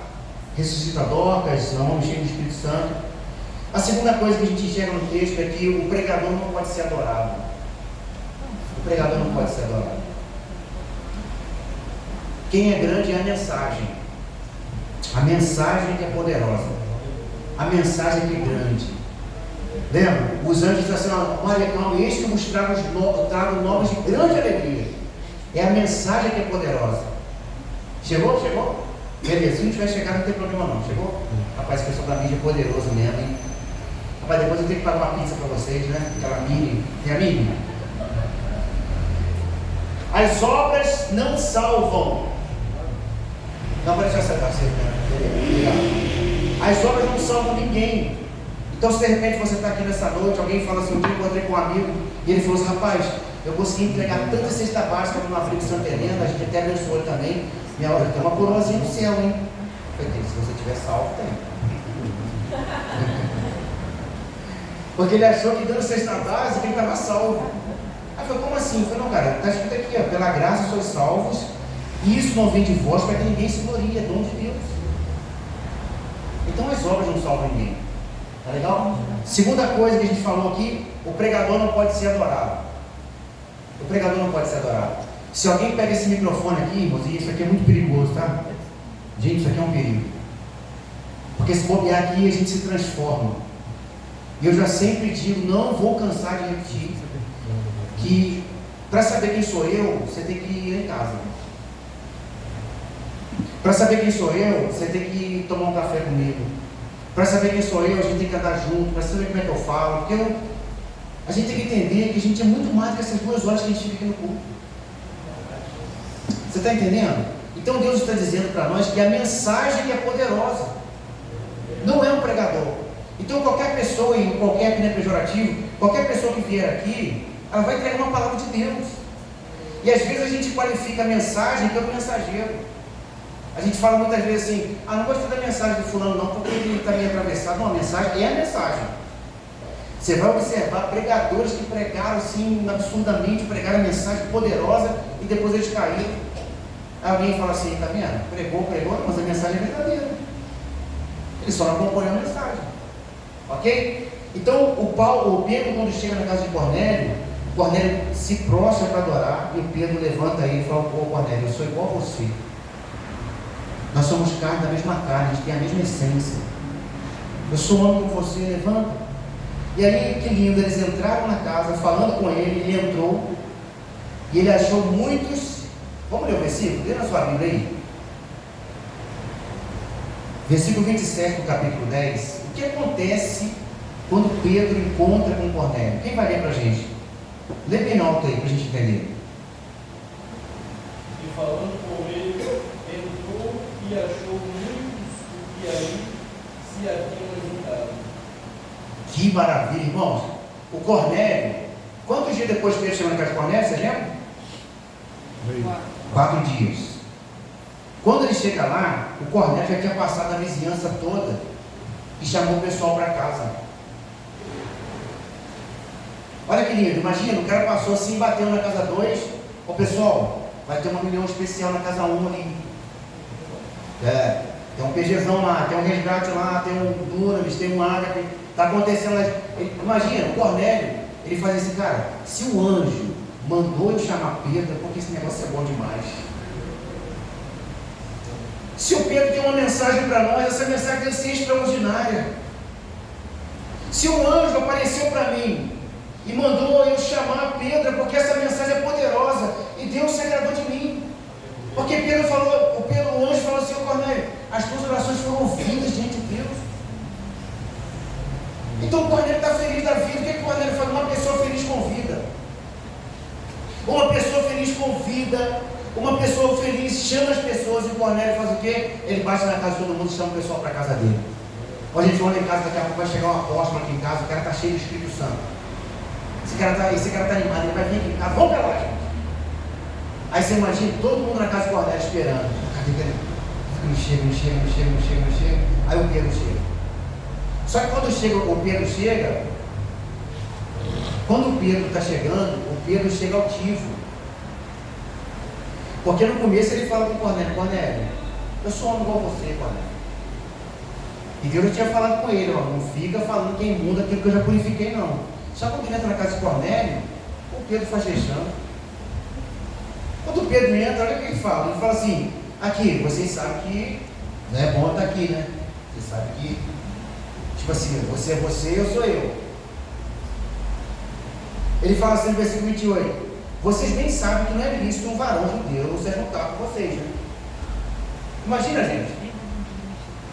ressuscita Dorcas, é um homem cheio do Espírito Santo. A segunda coisa que a gente enxerga no texto é que o pregador não pode ser adorado. O pregador não pode ser adorado. Quem é grande é a mensagem. A mensagem que é poderosa. A mensagem que é grande. Lembra? Os anjos dizem assim: Maria, eis que vos trago novas de grande alegria. É a mensagem que é poderosa. Chegou? Chegou? Beleza, se não tiver chegado não tem problema não. Chegou? Rapaz, esse pessoal da mídia é poderoso mesmo, hein? Rapaz, depois eu tenho que pagar uma pizza para vocês, né? Aquela mini. Tem a mini? As obras não salvam. Não, para deixar acertar você, né? As obras não salvam ninguém. Então, se de repente você está aqui nessa noite, alguém fala assim: um dia eu encontrei com um amigo e ele falou assim: rapaz, eu consegui entregar tanta cesta básica no Abrigo Santa Helena, a gente até abençoou ele também. Minha hora tem uma coroazinha do céu, hein? Eu falei: se você tiver salvo, tem. Porque ele achou que dando cesta básica ele estava salvo. Aí eu falei: como assim? Eu falei: não, cara, está escrito aqui, ó, pela graça sois salvos, e isso não vem de vós para que ninguém se glorie, é dom de Deus. Então as obras não salvam ninguém. Tá legal? Segunda coisa que a gente falou aqui: o pregador não pode ser adorado. O pregador não pode ser adorado. Se alguém pega esse microfone aqui, irmãos, e isso aqui é muito perigoso, tá? Gente, isso aqui é um perigo. Porque se bobear aqui, a gente se transforma. E eu já sempre digo, não vou cansar de repetir, que para saber quem sou eu, você tem que ir em casa. Para saber quem sou eu, você tem que tomar um café comigo. Para saber quem sou eu, a gente tem que andar junto, para saber como é que eu falo. Porque a gente tem que entender que a gente é muito mais do que essas 2 horas que a gente fica aqui no culto. Você está entendendo? Então Deus está dizendo para nós que a mensagem é poderosa. Não é um pregador. Então qualquer pessoa, e qualquer que não é pejorativo, qualquer pessoa que vier aqui, ela vai entregar uma palavra de Deus. E às vezes a gente qualifica a mensagem pelo mensageiro. A gente fala muitas vezes assim: não gostei da mensagem do fulano não, porque ele está meio atravessado. Não, a mensagem é a mensagem. Você vai observar pregadores que pregaram assim, absurdamente, pregaram a mensagem poderosa e depois eles caíram. Aí alguém fala assim: tá vendo? Pregou, mas a mensagem é verdadeira. Ele só não acompanhou a mensagem. Ok? Então o Pedro, quando chega na casa de Cornélio, Cornélio se prostra para adorar, e o Pedro levanta aí e fala: pô, Cornélio, eu sou igual a você. Nós somos carne da mesma carne, a gente tem a mesma essência. Eu sou homem como você, levanta. E aí, que lindo, eles entraram na casa, falando com ele, ele entrou, e ele achou muitos. Vamos ler o versículo? Lê na sua Bíblia aí. Versículo 27 do capítulo 10. O que acontece quando Pedro encontra com Cornélio? Quem vai ler para a gente? Lê bem alto aí para a gente entender. E falando com ele, entrou e achou muitos que aí se haviam juntado. Que maravilha, irmãos. O Cornélio, quantos dias depois que ele chegou na casa de Cornélio, você lembra? 4 dias. Quando ele chega lá, o Cornélio já tinha passado a vizinhança toda e chamou o pessoal para casa. Olha que lindo, imagina, o cara passou assim, bateu na casa 2. Ô pessoal, vai ter uma reunião especial na casa 1 ali. Tem um PGzão lá, tem um resgate lá, tem um Dunamis, tem um Ágape. Está acontecendo lá. Imagina, o Cornélio, ele fazia assim, cara, se o anjo mandou eu chamar Pedro, é porque esse negócio é bom demais. Se o Pedro tem uma mensagem para nós, essa mensagem deve ser extraordinária. Se o anjo apareceu para mim e mandou eu chamar Pedro, é porque essa mensagem é poderosa e Deus se agradou de mim. Porque o anjo falou assim, Cornélio, as tuas orações foram ouvidas diante de Deus. Então o Cornélio está feliz da vida. O que o Cornélio fala? Uma pessoa feliz convida. Uma pessoa feliz convida. Uma pessoa feliz chama as pessoas. E o Cornélio faz o quê? Ele bate na casa de todo mundo e chama o pessoal para a casa dele. Quando a gente vai lá em casa, daqui a pouco vai chegar um apóstolo aqui em casa, o cara está cheio do Espírito Santo. Esse cara está animado, ele vai vir aqui em casa, vamos para lá, gente. Aí você imagina todo mundo na casa do Cornélio esperando. Cadê ele? Não chega. Aí o Pedro chega. Só que quando o Pedro está chegando, o Pedro chega altivo. Porque no começo ele fala com o Cornélio, eu sou homem igual você, Cornélio. E Deus já tinha falado com ele, ó, não fica falando que é imundo aquilo que eu já purifiquei, não. Só que quando ele entra na casa de Cornélio, o Pedro faz fechando. Quando o Pedro entra, olha o que ele fala. Ele fala assim, aqui, vocês sabem que não é bom estar aqui, né? Vocês sabem que, tipo assim, você é você, eu sou eu. Ele fala assim no versículo 28, vocês bem sabem que não é lícito um varão judeu se juntar com vocês, né? Imagina, gente.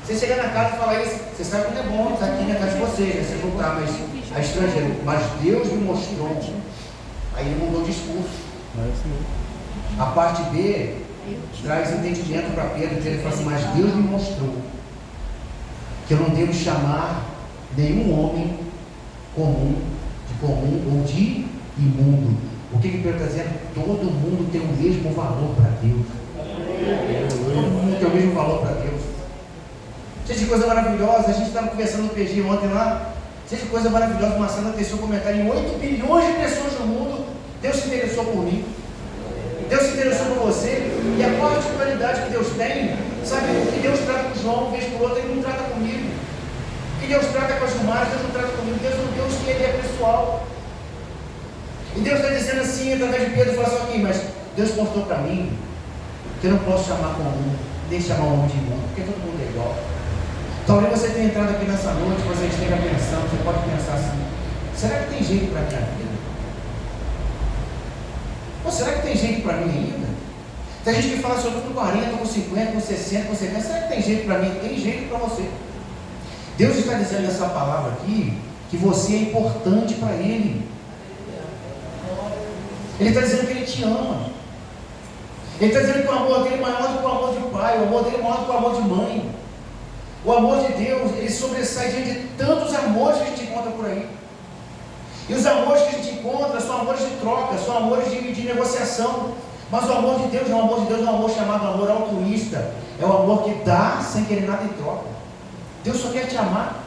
Você chegar na casa e falar isso, você sabe que não é bom estar aqui na casa de vocês, né? Se juntar, mas a estrangeiro. Mas Deus me mostrou. Aí ele mudou o discurso. A parte B traz entendimento para Pedro, que ele fala assim, mas Deus me mostrou que eu não devo chamar nenhum homem comum ou de imundo. O que Pedro está dizendo? Todo mundo tem o mesmo valor para Deus. Todo mundo tem o mesmo valor para Deus. Gente, que coisa maravilhosa. A gente estava conversando no PG ontem lá. Gente, que coisa maravilhosa. Uma cena teceu um comentário. Em 8 bilhões de pessoas no mundo, Deus se interessou por mim. Deus se interessou por você. E a particularidade que Deus tem, sabe, que Deus trata com João, uma vez por outra, Ele não trata comigo. Que Deus trata com as Gilmares, Deus não trata comigo. Deus é um Deus que Ele é pessoal. E Deus está dizendo assim, através de Pedro, fala assim, mas Deus mostrou para mim que eu não posso chamar comum, nem chamar um homem de imundo, porque todo mundo é igual. Talvez você tenha entrado aqui nessa noite, você esteja pensando, você pode pensar assim, será que tem jeito para a minha vida? Ou será que tem jeito para mim ainda? Tem gente que fala assim, eu estou com 40, com 50, com 60, com 70, será que tem jeito para mim? Tem jeito para você. Deus está dizendo nessa palavra aqui, que você é importante para Ele. Ele está dizendo que Ele te ama. Ele está dizendo que o amor dele é maior do que o amor de pai, o amor dele é maior do que o amor de mãe. O amor de Deus, ele sobressai diante de tantos amores que a gente encontra por aí. E os amores que a gente encontra são amores de troca, são amores de negociação. Mas o amor de Deus é um amor chamado amor altruísta. É o amor que dá sem querer nada em troca. Deus só quer te amar.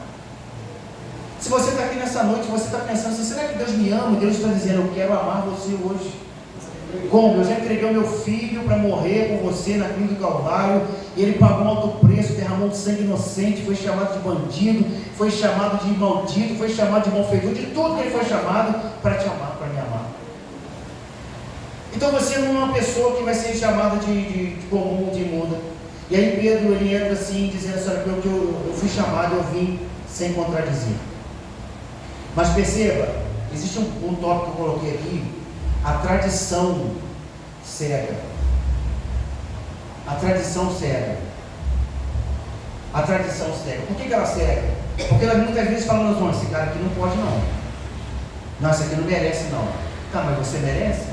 Se você está aqui nessa noite, você está pensando assim, será que Deus me ama? E Deus está dizendo, eu quero amar você hoje. Como? Eu já entreguei o meu filho para morrer por você na cruz do Calvário. E ele pagou um alto preço, derramou de sangue inocente, foi chamado de bandido, foi chamado de maldito, foi chamado de malfeitor, de tudo que ele foi chamado para te amar, para me amar. Então você não é uma pessoa que vai ser chamada de comum, de imunda. E aí Pedro, ele entra assim, dizendo assim, eu fui chamado, eu vim sem contradizer. Mas perceba, existe um tópico que eu coloquei aqui, a tradição cega. A tradição cega. A tradição cega. Por que ela cega? Porque ela muitas vezes fala, não, esse cara aqui não pode não. Não, esse aqui não merece não. Tá, mas você merece?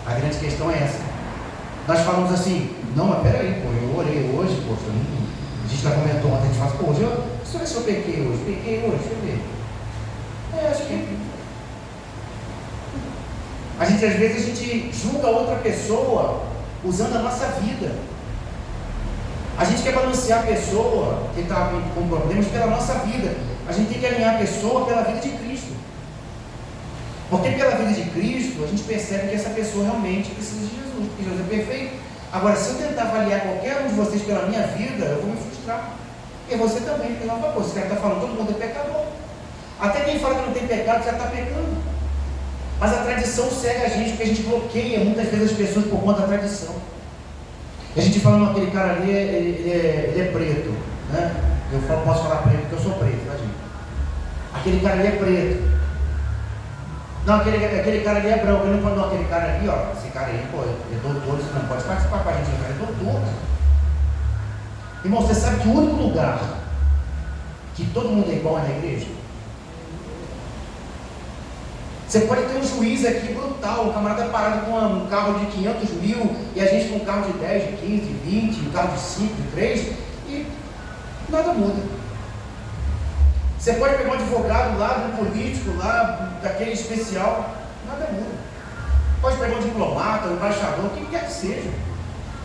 A grande questão é essa. Nós falamos assim, não, mas peraí, pô, eu orei hoje, poxa, a gente já comentou ontem, a gente fala, pô, hoje deixa eu ver se eu pequei hoje, deixa eu ver. Acho que a gente às vezes a gente julga outra pessoa usando a nossa vida. A gente quer balancear a pessoa que está com problemas pela nossa vida. A gente tem que alinhar a pessoa pela vida de Cristo. Porque pela vida de Cristo, a gente percebe que essa pessoa realmente precisa de Jesus, porque Jesus é perfeito. Agora, se eu tentar avaliar qualquer um de vocês pela minha vida, eu vou me frustrar. E você também, porque não favor. Esse cara está falando, todo mundo é pecador. Até quem fala que não tem pecado já está pecando. Mas a tradição cega a gente, porque a gente bloqueia muitas vezes as pessoas por conta da tradição. E a gente fala, não, aquele cara ali, ele é preto, né? Posso falar preto porque eu sou preto, tá, gente? Aquele cara ali é preto. Não, aquele cara ali é branco. Eu não falo, não, aquele cara ali, ó, esse cara aí, pô, é doutor, você não pode participar com a gente, ele é doutor. Irmão, você sabe que o único lugar que todo mundo é igual é na igreja? Você pode ter um juiz aqui brutal, um camarada parado com um carro de 500 mil e a gente com um carro de 10, de 15, de 20, um carro de 5, de 3 e nada muda. Você pode pegar um advogado lá, um político lá, daquele especial, nada muda. Pode pegar um diplomata, um embaixador, o que quer que seja.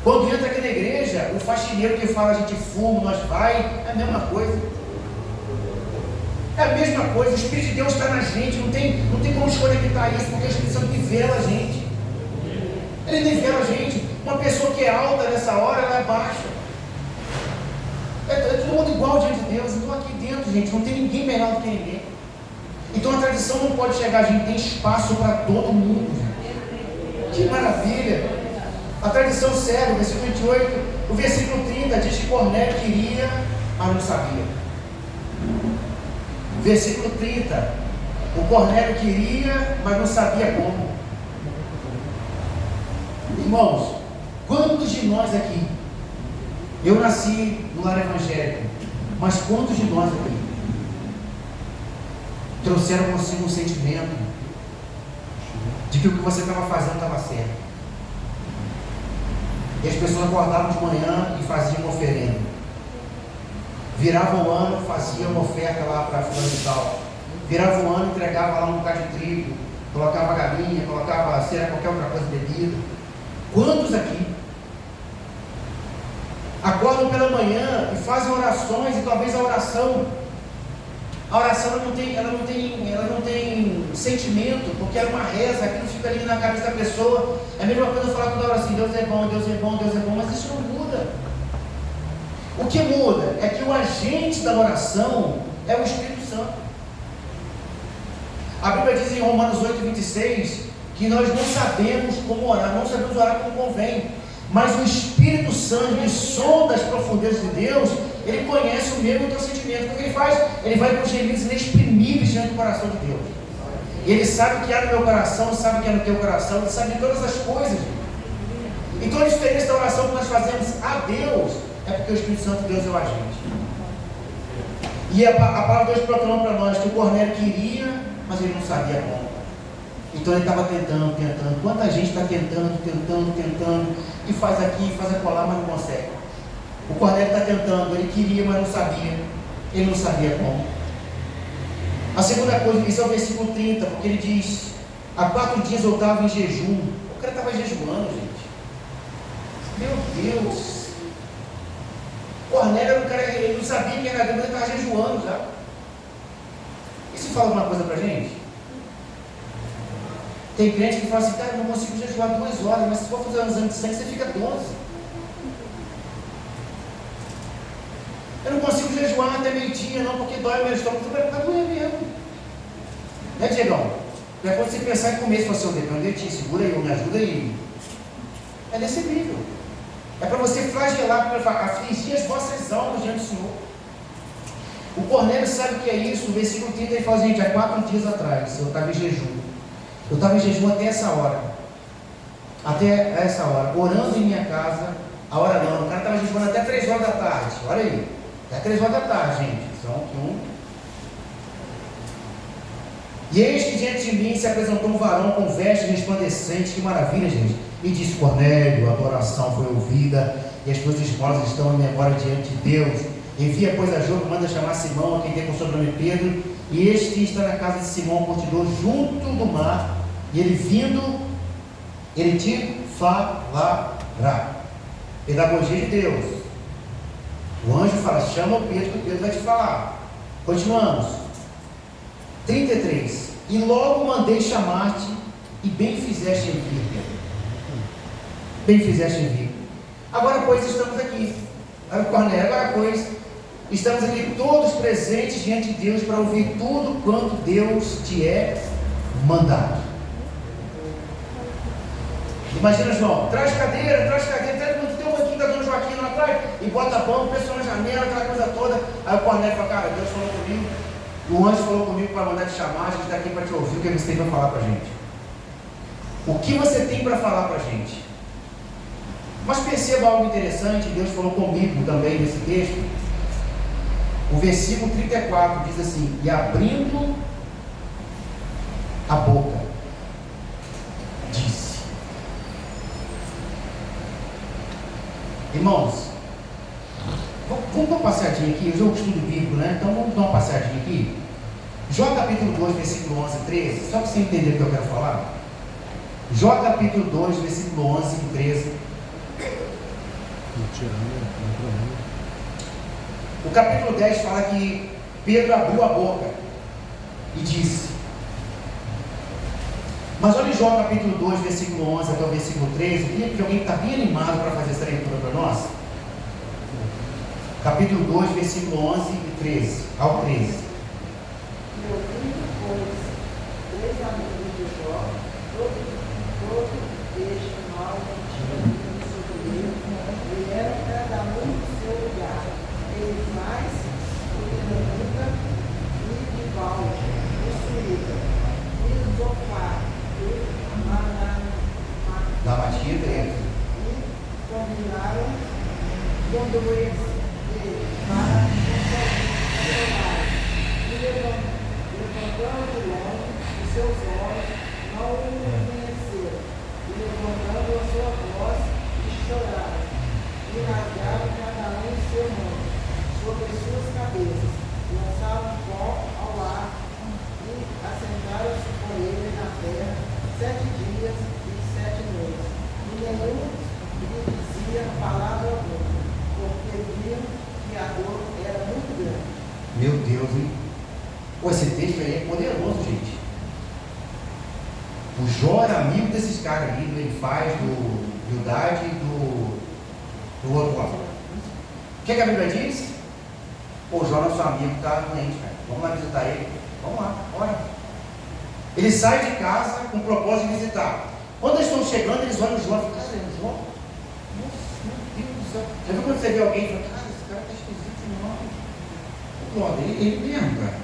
Quando entra aqui na igreja, o faxineiro que fala a gente fuma, nós vai, é a mesma coisa. É a mesma coisa, o Espírito de Deus está na gente, não tem como desconectar isso, porque o Espírito Santo nivela a gente. Ele nivela a gente. Uma pessoa que é alta nessa hora, ela é baixa. É todo mundo igual diante de Deus. Então aqui dentro, gente, não tem ninguém melhor do que ninguém. Então a tradição não pode chegar, a gente tem espaço para todo mundo. Gente. Que maravilha! A tradição cega, o versículo 28, o versículo 30 diz que Cornélio queria, mas não sabia. Versículo 30, o Cornélio queria, mas não sabia como. Irmãos, quantos de nós aqui, eu nasci no lar evangélico, mas quantos de nós aqui trouxeram consigo um sentimento de que o que você estava fazendo estava certo? E as pessoas acordavam de manhã e faziam uma oferenda. Virava o ano, fazia uma oferta lá para a fulano e tal. Virava o ano, entregava lá um bocado de trigo, colocava galinha, colocava, se era qualquer outra coisa, bebida. Quantos aqui acordam pela manhã e fazem orações, e talvez a oração ela não tem sentimento, porque é uma reza, aquilo fica ali na cabeça da pessoa. É a mesma coisa eu falar toda hora assim, Deus é bom, Deus é bom, Deus é bom, mas isso não muda. O que muda é que o agente da oração é o Espírito Santo. A Bíblia diz em Romanos 8:26 que nós não sabemos como orar, não sabemos orar como convém, mas o Espírito Santo, que sonda as profundezas de Deus, ele conhece o meu e o teu sentimento. O que ele faz? Ele vai com gemidos inexprimíveis diante do coração de Deus. E ele sabe o que há no meu coração, sabe o que há no teu coração, ele sabe de todas as coisas. Então a diferença da oração que nós fazemos a Deus é porque o Espírito Santo de Deus é o agente. E a palavra de Deus proclama para nós que o Cornélio queria, mas ele não sabia como. Então ele estava tentando. Quanta gente está tentando, e faz aqui, faz acolá, mas não consegue. O Cornélio está tentando, ele queria, mas não sabia. Ele não sabia como. A segunda coisa, isso é o versículo 30, porque ele diz: há 4 dias eu estava em jejum. O cara estava jejuando, gente. Meu Deus! Cornélio era um cara, ele não sabia que era Deus, mas ele estava jejuando já. Isso fala alguma coisa para a gente? Tem crente que fala assim, cara, eu não consigo jejuar 2 horas, mas se for fazer um exame de sangue, você fica 12. Eu não consigo jejuar até meio-dia, não, porque dói o meu estômago. Vai doer mesmo. Né, Diegão? É quando você pensar em comer, se você depende de ti, segura aí, me ajuda aí. É nesse nível. É para você flagelar, para afligir as vossas almas diante do Senhor. O Cornélio sabe o que é isso. O versículo 30 ele fala, gente, há 4 dias atrás eu estava em jejum. Eu estava em jejum até essa hora. Até essa hora, orando em minha casa. A hora não, o cara estava jejuando até 3 horas da tarde. Olha aí, até 3 horas da tarde, gente. E eis que diante de mim se apresentou um varão com vestes resplandecentes. Que maravilha, gente. E disse, Cornélio, a tua oração foi ouvida e as tuas esmolas estão em memória diante de Deus. Envia, pois, a Jope, manda chamar Simão, a quem tem por sobrenome Pedro, e este está na casa de Simão, curtidor, junto do mar, e ele vindo, ele te falará. Pedagogia de Deus. O anjo fala, chama o Pedro, que o Pedro vai te falar. Continuamos. 33. E logo mandei chamar-te, e bem fizeste em vir, Pedro. Bem fizeste em vir. Agora, pois, estamos aqui. Cornélio, agora, pois, estamos aqui todos presentes diante de Deus para ouvir tudo quanto Deus te é mandado. Imagina, João, traz cadeira, tem um banquinho da Dona Joaquina lá atrás, e bota pão, o pessoal na janela, aquela coisa toda. Aí o Cornélio fala, cara, Deus falou comigo, o anjo falou comigo para mandar te chamar, a gente está aqui para te ouvir, o que você tem para falar para a gente. O que você tem para falar para a gente? Mas perceba algo interessante, Deus falou comigo também nesse texto. O versículo 34 diz assim, e abrindo a boca, disse. Irmãos, vamos dar uma passeadinha aqui, eu jogo estudo bíblico, né? Então vamos dar uma passeadinha aqui. Jó capítulo 2, versículo 11 e 13, só para você entender o que eu quero falar. Jó capítulo 2, versículo 11 e 13. O capítulo 10 fala que Pedro abriu a boca e disse. Mas olha Jó capítulo 2, versículo 11 até o versículo 13. Eu queria que alguém está bem animado para fazer essa leitura para nós. Capítulo 2, versículo 11 e 13 ao 13. E ouvindo, pois, 3 amigos de Jó, todo este mal tinha sobre ele, vieram cada um do seu lugar, eles mais o Benamita e de Balde, e Suíta, e Zofar, e Da batida, e combinaram com dois para consolar, e levantando longe os seus olhos, não o reconheceram, e levantando a sua voz, choraram, e rasgaram cada um seu nome sobre suas cabeças, lançaram pó ao ar, e assentaram-se com ele na terra 7 dias e 7 noites. E nenhum lhe dizia palavra alguma, porque viam que a dor era muito grande. Meu Deus, hein? Pô, esse texto aí é poderoso, gente. O Jó era amigo desses caras ali, do Elifaz, do Bildade e do outro lá. O que a Bíblia diz? Pô, o Jó, nosso amigo, está doente, cara. Vamos lá visitar ele. Vamos lá, bora. Ele sai de casa com o propósito de visitar. Quando eles estão chegando, eles olham o Jó e falam, cara, o Jó? Nossa, meu Deus do céu. Já viu quando você vê alguém e fala, cara, esse cara está esquisito demais. Pô, ele mesmo, cara.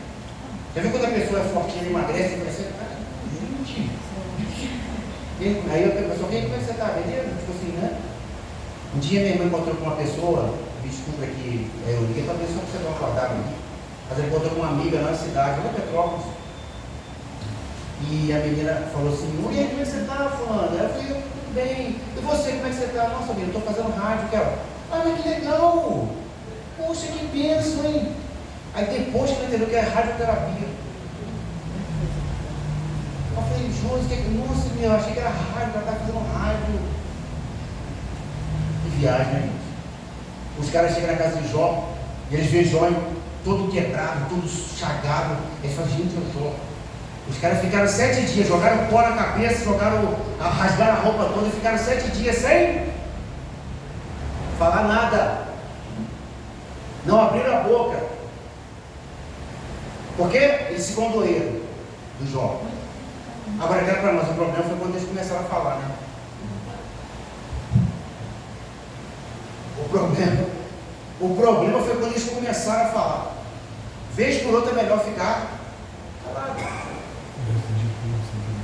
Já viu quando a pessoa é fortinha e emagrece e fala assim, cara, gente. Aí eu pergunto, como é que você está, beleza? Tipo assim, né? Um dia minha irmã encontrou com uma pessoa, me desculpa que eu liguei para a pessoa que você não acordava aqui, mas ela encontrou com uma amiga na cidade, lá em Petrópolis. E a menina falou assim, e aí, como é que você está, fulano? Ela falou, tudo bem. E você, como é que você está? Nossa, amiga, eu estou fazendo rádio, cara. Ah, mas que legal! Poxa, que bênção, hein? Aí depois que ela entendeu que é radioterapia. Eu falei, Josi, nossa, meu, eu achei que era rádio, ela estava fazendo rádio. Que viagem, né, gente? Os caras chegam na casa de Jó, e eles veem Jó todo quebrado, todo chagado. Eles falam, gente, é o Jó. Os caras ficaram 7 dias, jogaram pó na cabeça, rasgaram a roupa toda e ficaram 7 dias sem falar nada. Não abriram a boca. Porque eles se condoeram do Jó. Agora, quero para nós, o problema foi quando eles começaram a falar, né? O problema foi quando eles começaram a falar. Vez por outra é melhor ficar calado.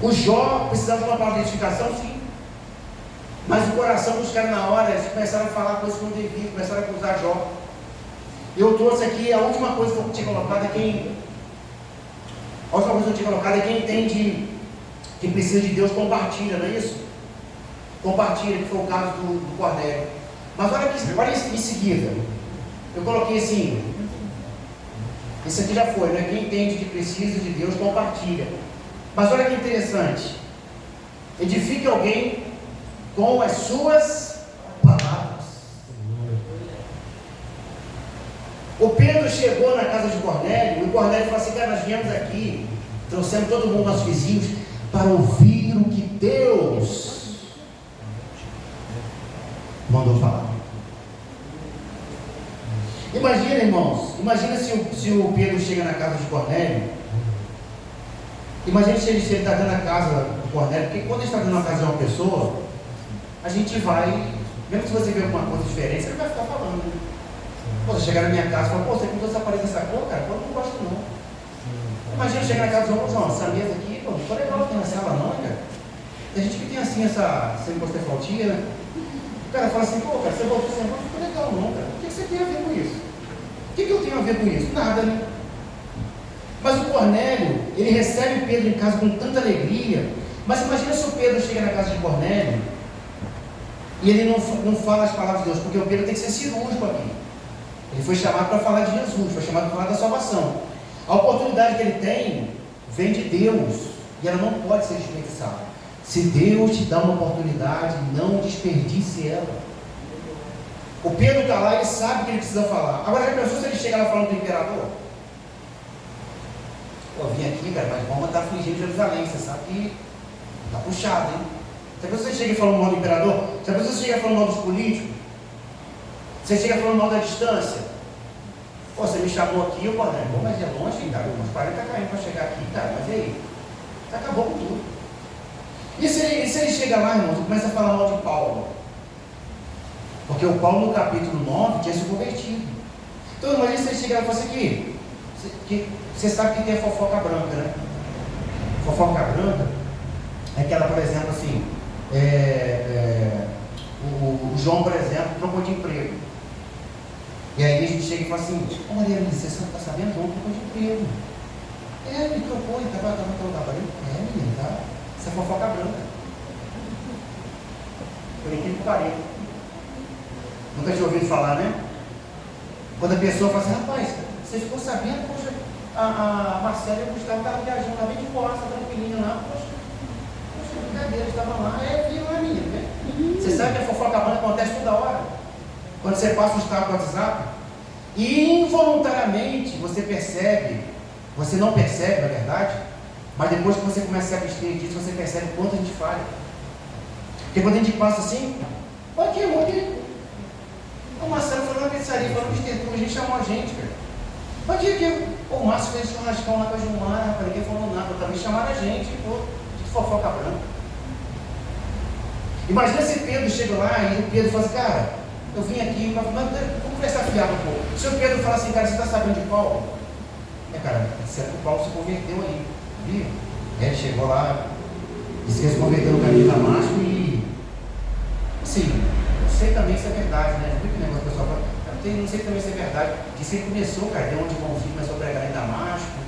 O Jó precisava de uma palavra de edificação, sim. Mas o coração dos caras na hora, eles começaram a falar coisas que não deviam, começaram a acusar Jó. Eu trouxe aqui a última coisa que eu tinha colocado é quem entende que precisa de Deus, compartilha, não é isso? Compartilha, que foi o caso do Cornélio. Mas olha em seguida, eu coloquei assim, isso aqui já foi, né? Quem entende que precisa de Deus, compartilha. Mas olha que interessante, edifique alguém com as suas palavras. O Pedro chegou na casa de Cornélio, e o Cornélio falou assim: cara, nós viemos aqui, trouxemos todo mundo, nossos vizinhos, para ouvir o que Deus mandou falar. Imagina, irmãos, se o Pedro chega na casa de Cornélio, imagina se ele está dentro da casa do Cornélio, porque quando ele está dentro da casa de uma pessoa, a gente vai, mesmo se você vê alguma coisa diferente, você não vai ficar falando. Pô, você chegar na minha casa e falar: pô, você pintou essa parede dessa cor, cara? Pô, eu não gosto não. Imagina chegar na casa do João: essa mesa aqui, pô, não ficou legal, tem na sala não, cara. Tem gente que tem assim, essa semi-costefaltia, né? O cara fala assim: pô, cara, você voltou assim, não ficou legal não, cara. O que você tem a ver com isso? O que eu tenho a ver com isso? Nada, né? Mas o Cornélio, ele recebe Pedro em casa com tanta alegria. Mas imagina se o Pedro chega na casa de Cornélio e ele não fala as palavras de Deus, porque o Pedro tem que ser cirúrgico aqui. Ele foi chamado para falar de Jesus, foi chamado para falar da salvação. A oportunidade que ele tem vem de Deus e ela não pode ser desperdiçada. Se Deus te dá uma oportunidade, não desperdice ela. O Pedro está lá, ele sabe o que ele precisa falar. Agora já pensou se ele chega lá falando do imperador? Eu vim aqui, cara, mas Roma está afligindo Jerusalém, você sabe que está puxado, hein? Já pensou se você chega falando mal do imperador? Já pensou se você chega falando mal dos políticos? Você chega falando mal da distância? Pô, você me chamou aqui, eu falei: bom, mas é longe, hein, cara? Uns 40 km para chegar aqui, cara, mas e aí? Você acabou com tudo. E se ele chega lá, irmãos, e começa a falar mal de Paulo? Porque o Paulo, no capítulo 9, tinha se convertido. Então, imagina se ele chegar e falar assim: aqui, você sabe que tem a fofoca branca, né? Fofoca branca é aquela, por exemplo, assim, o João, por exemplo, trocou de emprego. E aí a gente chega e fala assim: ô Maria Alice, você não está sabendo? João trocou de emprego. Ele trocou, ele estava trabalhando. Menino, tá? Isso é fofoca branca. Por incrível que pareça. Nunca tinha ouvido falar, né? Quando a pessoa fala assim: rapaz, você ficou sabendo? Poxa, a Marcela e o Gustavo estavam viajando, estava bem de boa, tranquilinho lá. Poxa, brincadeira, estavam lá. Viram a menina, né? Você sabe que a fofoca branca acontece toda hora. Quando você passa o estado do WhatsApp, e involuntariamente você percebe, você não percebe, na verdade, mas depois que você começa a se abster disso, você percebe quanto a gente falha. Porque quando a gente passa assim: aqui, o Marcelo foi na pizzaria, falando de tertura, a gente chamou a gente, cara. Aqui, o Márcio fez churrascão lá com a Gilmar, rapaz, ninguém falou nada, também chamaram a gente, pô, de fofoca branca. Imagina se Pedro chega lá e o Pedro fala assim: cara, eu vim aqui, mas vamos conversar fiado um pouco. Se o Pedro fala assim: cara, você está sabendo de Paulo? Cara, certo que o Paulo se converteu aí, viu? Ele chegou lá, disse que se converteu no caminho de Damasco e, assim, não sei também se é verdade, né? Viu que negócio que o pessoal fala? Não sei também se é verdade. Disse que ele começou, cara, deu onde o irmãozinho começou a pregar em Damasco,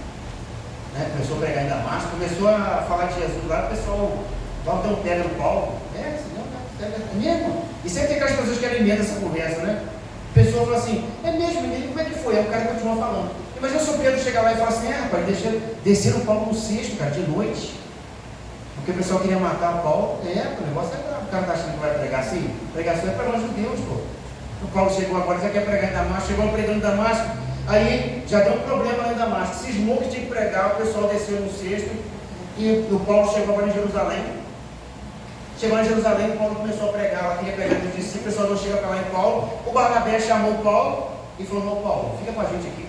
né? Começou a pregar em Damasco, começou a falar de Jesus lá, o pessoal, lá tem um pega no Paulo. Mesmo? E sempre tem aquelas pessoas que alimentam essa conversa, né? A pessoa fala assim: é mesmo, menino, como é que foi? Aí o cara continua falando. Imagina se o Pedro chegar lá e falar assim: rapaz, desceram o Paulo no cesto, cara, de noite. Porque o pessoal queria matar o Paulo. O negócio é grave. O cara está achando que vai pregar assim? Pregação é para nós judeus, pô. O Paulo chegou agora, já quer pregar em Damasco, chegou pregando em Damasco. Aí já deu um problema lá em Damasco. Cismou que tinha que pregar, o pessoal desceu no cesto. E o Paulo chegou agora em Jerusalém. Chegou em Jerusalém, o Paulo começou a pregar, ela queria pregar dos discípulos, o pessoal não chega para lá em Paulo. O Barnabé chamou o Paulo e falou: não, Paulo, fica com a gente aqui.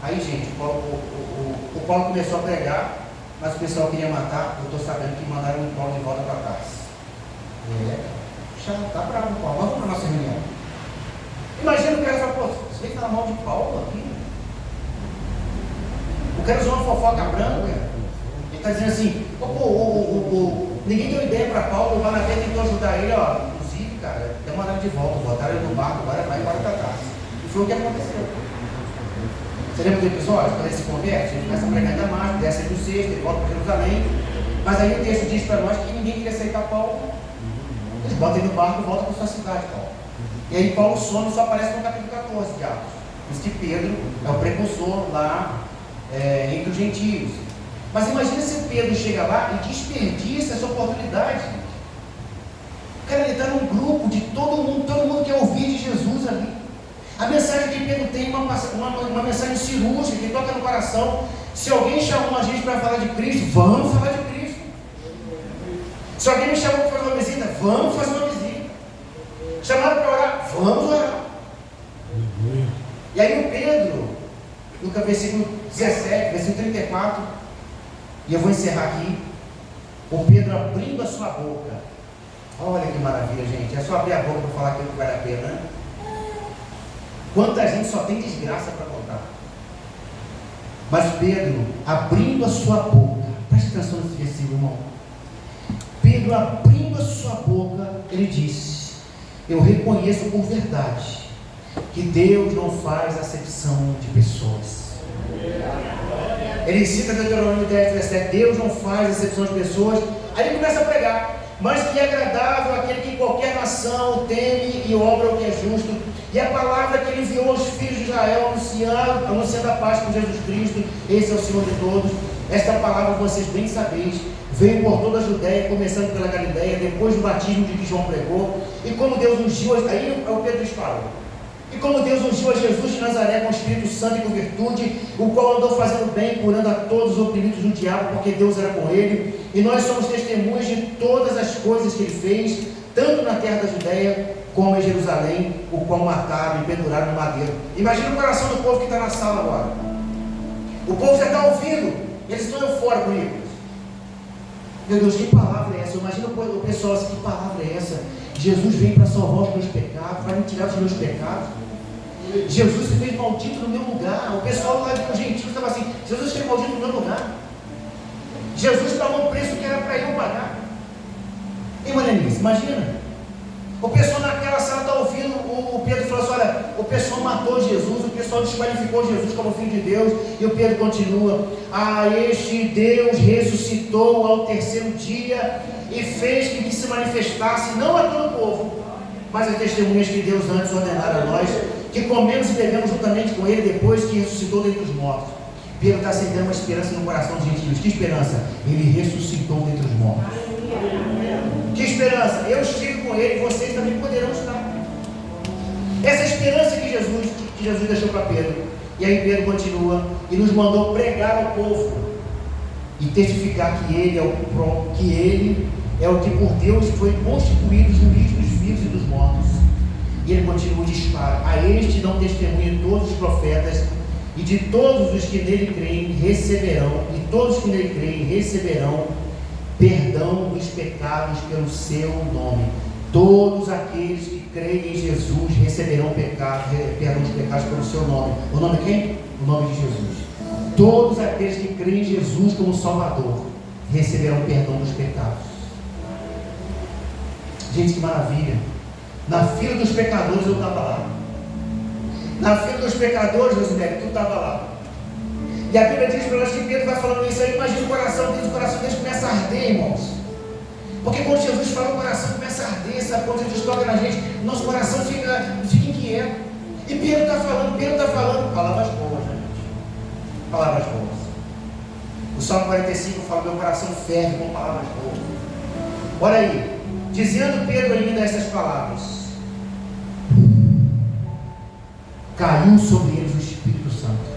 Aí, gente, o Paulo começou a pregar, mas o pessoal queria matar. Eu estou sabendo que mandaram o Paulo de volta para casa. Está bravo o Paulo, vamos para a nossa reunião. Imagina o cara falar: pô, você veio falar mal de Paulo aqui? cara usou uma fofoca branca. Ele está dizendo assim, ninguém deu ideia para Paulo, o Barnabé tentou ajudar ele, ó. Inclusive, cara, deu uma hora de volta, botaram ele no barco, agora vai embora para casa. E foi o que aconteceu. Você lembra do episódio? Quando ele se converte, ele começa a pregar em Damasco, desce do sexto, ele volta para Jerusalém. Mas aí o texto diz para nós que ninguém queria aceitar Paulo. Eles botam ele no barco e voltam para sua cidade, Paulo. E aí Paulo some, só aparece no capítulo 14 de Atos. Diz que Pedro é o precursor lá entre os gentios. Mas imagina se Pedro chega lá e desperdiça essa oportunidade. Cara, ele está num grupo de todo mundo quer ouvir de Jesus ali. A mensagem que Pedro tem é uma mensagem cirúrgica, que toca no coração. Se alguém chamou a gente para falar de Cristo, vamos falar de Cristo. Se alguém me chamou para fazer uma visita, vamos fazer uma visita. Chamaram para orar, vamos orar. E aí o Pedro, no versículo 17, versículo 34, e eu vou encerrar aqui, o Pedro abrindo a sua boca. Olha que maravilha, gente. É só abrir a boca para falar aquilo que vale a pena, né? Quanta gente só tem desgraça para contar. Mas Pedro, abrindo a sua boca, preste atenção nesse versículo, irmão. Pedro, abrindo a sua boca, ele disse: eu reconheço por verdade que Deus não faz acepção de pessoas. Ele cita Deuteronômio 10, 17, Deus não faz acepção de pessoas. Aí ele começa a pregar: mas que é agradável aquele que em qualquer nação teme e obra o que é justo. E a palavra que ele enviou aos filhos de Israel, anunciando a paz com Jesus Cristo, esse é o Senhor de todos. Esta palavra, vocês bem sabeis, veio por toda a Judéia, começando pela Galileia, depois do batismo de que João pregou. E como Deus ungiu, aí o Pedro fala, e como Deus ungiu a Jesus de Nazaré com o Espírito Santo e com virtude, o qual andou fazendo bem, curando a todos os oprimidos do diabo, porque Deus era com ele. E nós somos testemunhas de todas as coisas que ele fez, tanto na terra da Judéia, como em Jerusalém, o qual mataram e penduraram no madeiro. Imagina o coração do povo que está na sala agora. O povo já está ouvindo, eles estão eufóricos comigo. Meu Deus, que palavra é essa? Imagina o pessoal assim, que palavra é essa? Jesus veio para salvar os meus pecados, vai me tirar dos meus pecados. Jesus se fez maldito no meu lugar. O pessoal lá de gentios estava assim: Jesus fez maldito no meu lugar. Jesus pagou um preço que era para eu pagar. E Manenice, imagina. O pessoal naquela sala está ouvindo o Pedro falou assim: olha, o pessoal matou Jesus, o pessoal desqualificou Jesus como filho de Deus. E o Pedro continua: este Deus ressuscitou ao terceiro dia e fez que se manifestasse não a todo o povo, mas as testemunhas que Deus antes ordenara a nós, que comemos e bebemos juntamente com ele depois que ressuscitou dentre os mortos. Pedro está acendendo uma esperança no coração dos gentios. Que esperança? Ele ressuscitou dentre os mortos. Que esperança? Eu estive com ele, vocês também poderão estar. Essa esperança que Jesus deixou para Pedro. E aí Pedro continua e nos mandou pregar ao povo e testificar que ele é o que por Deus foi constituído juiz dos vivos e dos mortos. E ele continua e diz: a este dão testemunho todos os profetas, e de todos os que nele creem receberão, e todos que nele creem receberão perdão dos pecados pelo seu nome. Todos aqueles que creem em Jesus receberão perdão dos pecados pelo seu nome. O nome de quem? O nome de Jesus. Todos aqueles que creem em Jesus como Salvador receberão perdão dos pecados. Gente, que maravilha! Na fila dos pecadores eu estava lá. Na fila dos pecadores, Rosemary, tu estava lá. E a Bíblia diz para nós que Pedro vai falando isso aí. Imagina o coração deles começa a arder, irmãos. Porque quando Jesus fala, o coração começa a arder, sabe? Quando Jesus toca na gente, nosso coração fica inquieto. E Pedro está falando palavras boas, né, gente? Palavras boas. O Salmo 45 fala: meu coração ferve com palavras boas. Olha aí, dizendo Pedro ainda essas palavras, caiu sobre eles o Espírito Santo.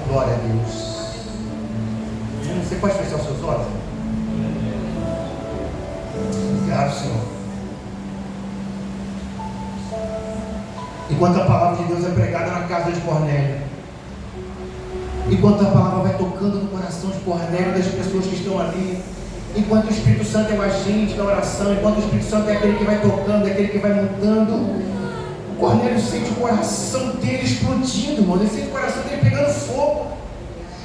Glória a Deus. Você pode fechar os seus olhos? Obrigado, Senhor. Enquanto a palavra de Deus é pregada na casa de Cornélio, enquanto a palavra vai tocando no coração de Cornélio, das pessoas que estão ali, enquanto o Espírito Santo é o agente da oração, enquanto o Espírito Santo é aquele que vai tocando, é aquele que vai mudando o Cornélio sente o coração dele explodindo, irmão. Ele sente o coração dele pegando fogo.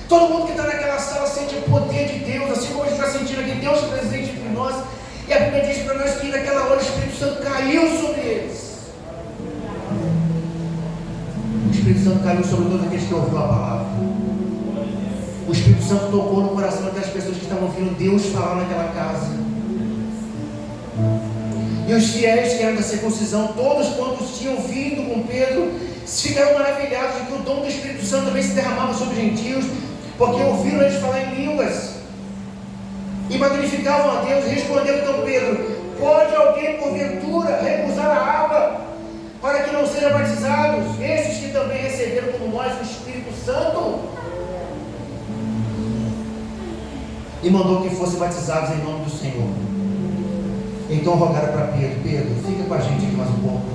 Todo mundo que está naquela sala sente o poder de Deus, assim como a gente está sentindo aqui, Deus presente entre nós. E a Bíblia diz para nós que naquela hora o Espírito Santo caiu sobre eles. O Espírito Santo caiu sobre todos aqueles que ouviram a palavra. O Espírito Santo tocou no coração daquelas pessoas que estavam ouvindo Deus falar naquela casa. E os fiéis que eram da circuncisão, todos quantos tinham vindo com Pedro, ficaram maravilhados de que o dom do Espírito Santo também se derramava sobre os gentios, porque ouviram eles falar em línguas e magnificavam a Deus. Respondeu então Pedro: pode alguém porventura recusar a água para que não sejam batizados esses que também receberam como nós o Espírito Santo? E mandou que fossem batizados em nome do Senhor. Então rogaram para Pedro: Pedro, fica com a gente aqui mais um pouco.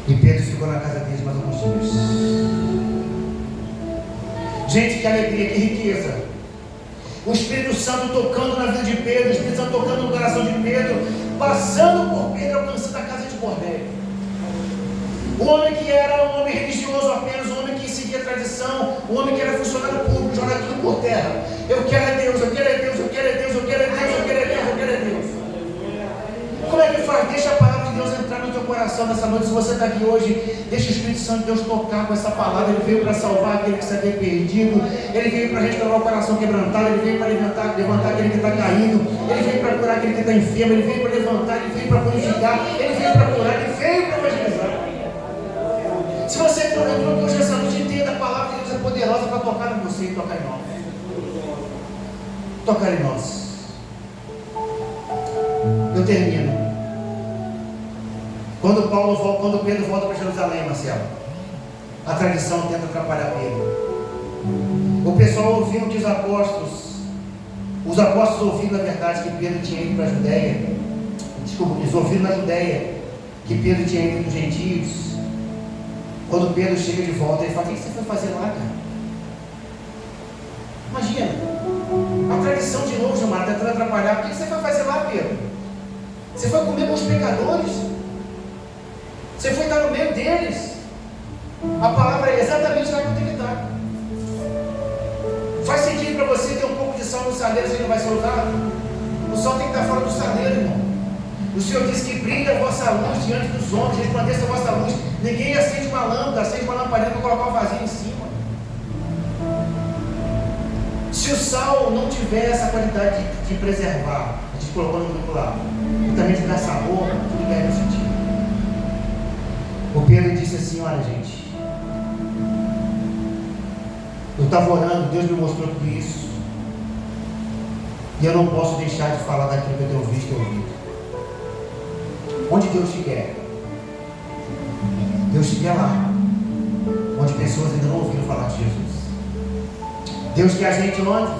E Pedro ficou na casa deles mais alguns dias. Gente, que alegria, que riqueza. O Espírito Santo tocando na vida de Pedro, o Espírito Santo tocando no coração de Pedro, passando por Pedro, alcançando a casa de Cornélio. O homem que era um homem religioso apenas, um homem que seguia a tradição, um homem que era funcionário público, jogava tudo por terra. Eu quero é Deus, eu quero é Deus, eu quero é Deus, eu quero é Deus, eu quero é Deus, eu quero é Deus. Como é que faz? Deixa a palavra de Deus entrar no teu coração nessa noite. Se você está aqui hoje, deixa o Espírito Santo de Deus tocar com essa palavra. Ele veio para salvar aquele que se havia perdido, ele veio para restaurar o coração quebrantado, ele veio para levantar aquele que está caído, ele veio para curar aquele que está enfermo, ele veio para levantar, ele veio para purificar, ele veio para curar, ele veio para evangelizar. Se você entrou hoje essa noite, entenda, a palavra de Deus é poderosa para tocar em você e tocar em nós. Tocar em nós. Eu termino. Quando Pedro volta para Jerusalém, Marcelo, a tradição tenta atrapalhar Pedro. O pessoal ouviu que os apóstolos ouviram na verdade que Pedro tinha ido para a Judéia. Desculpa, eles ouviram na Judéia que Pedro tinha ido para os gentios. Quando Pedro chega de volta, ele fala: o que você foi fazer lá, cara? Imagina, a tradição de novo, Gilmar, tentando atrapalhar. O que você foi fazer lá, Pedro? Você foi comer com os pecadores? Você foi estar no meio deles? A palavra é exatamente lá que eu tenho que estar. Faz sentido para você ter um pouco de sal no saleiro, você não vai ser usado? O sal tem que estar fora do saleiro, irmão. O Senhor disse que brilha a vossa luz diante dos homens, resplandeça a vossa luz. Ninguém acende uma lâmpada, acende uma lamparina para colocar um vazio em cima. Se o sal não tiver essa qualidade de preservar, a gente colocou no grupo lá, e também de dar sabor, tudo perde o sentido. O Pedro disse assim: olha, gente, eu estava orando, Deus me mostrou tudo isso, e eu não posso deixar de falar daquilo que eu tenho visto e ouvido. Onde Deus te quer? Deus te quer lá, onde pessoas ainda não ouviram falar de Jesus. Deus quer a gente onde?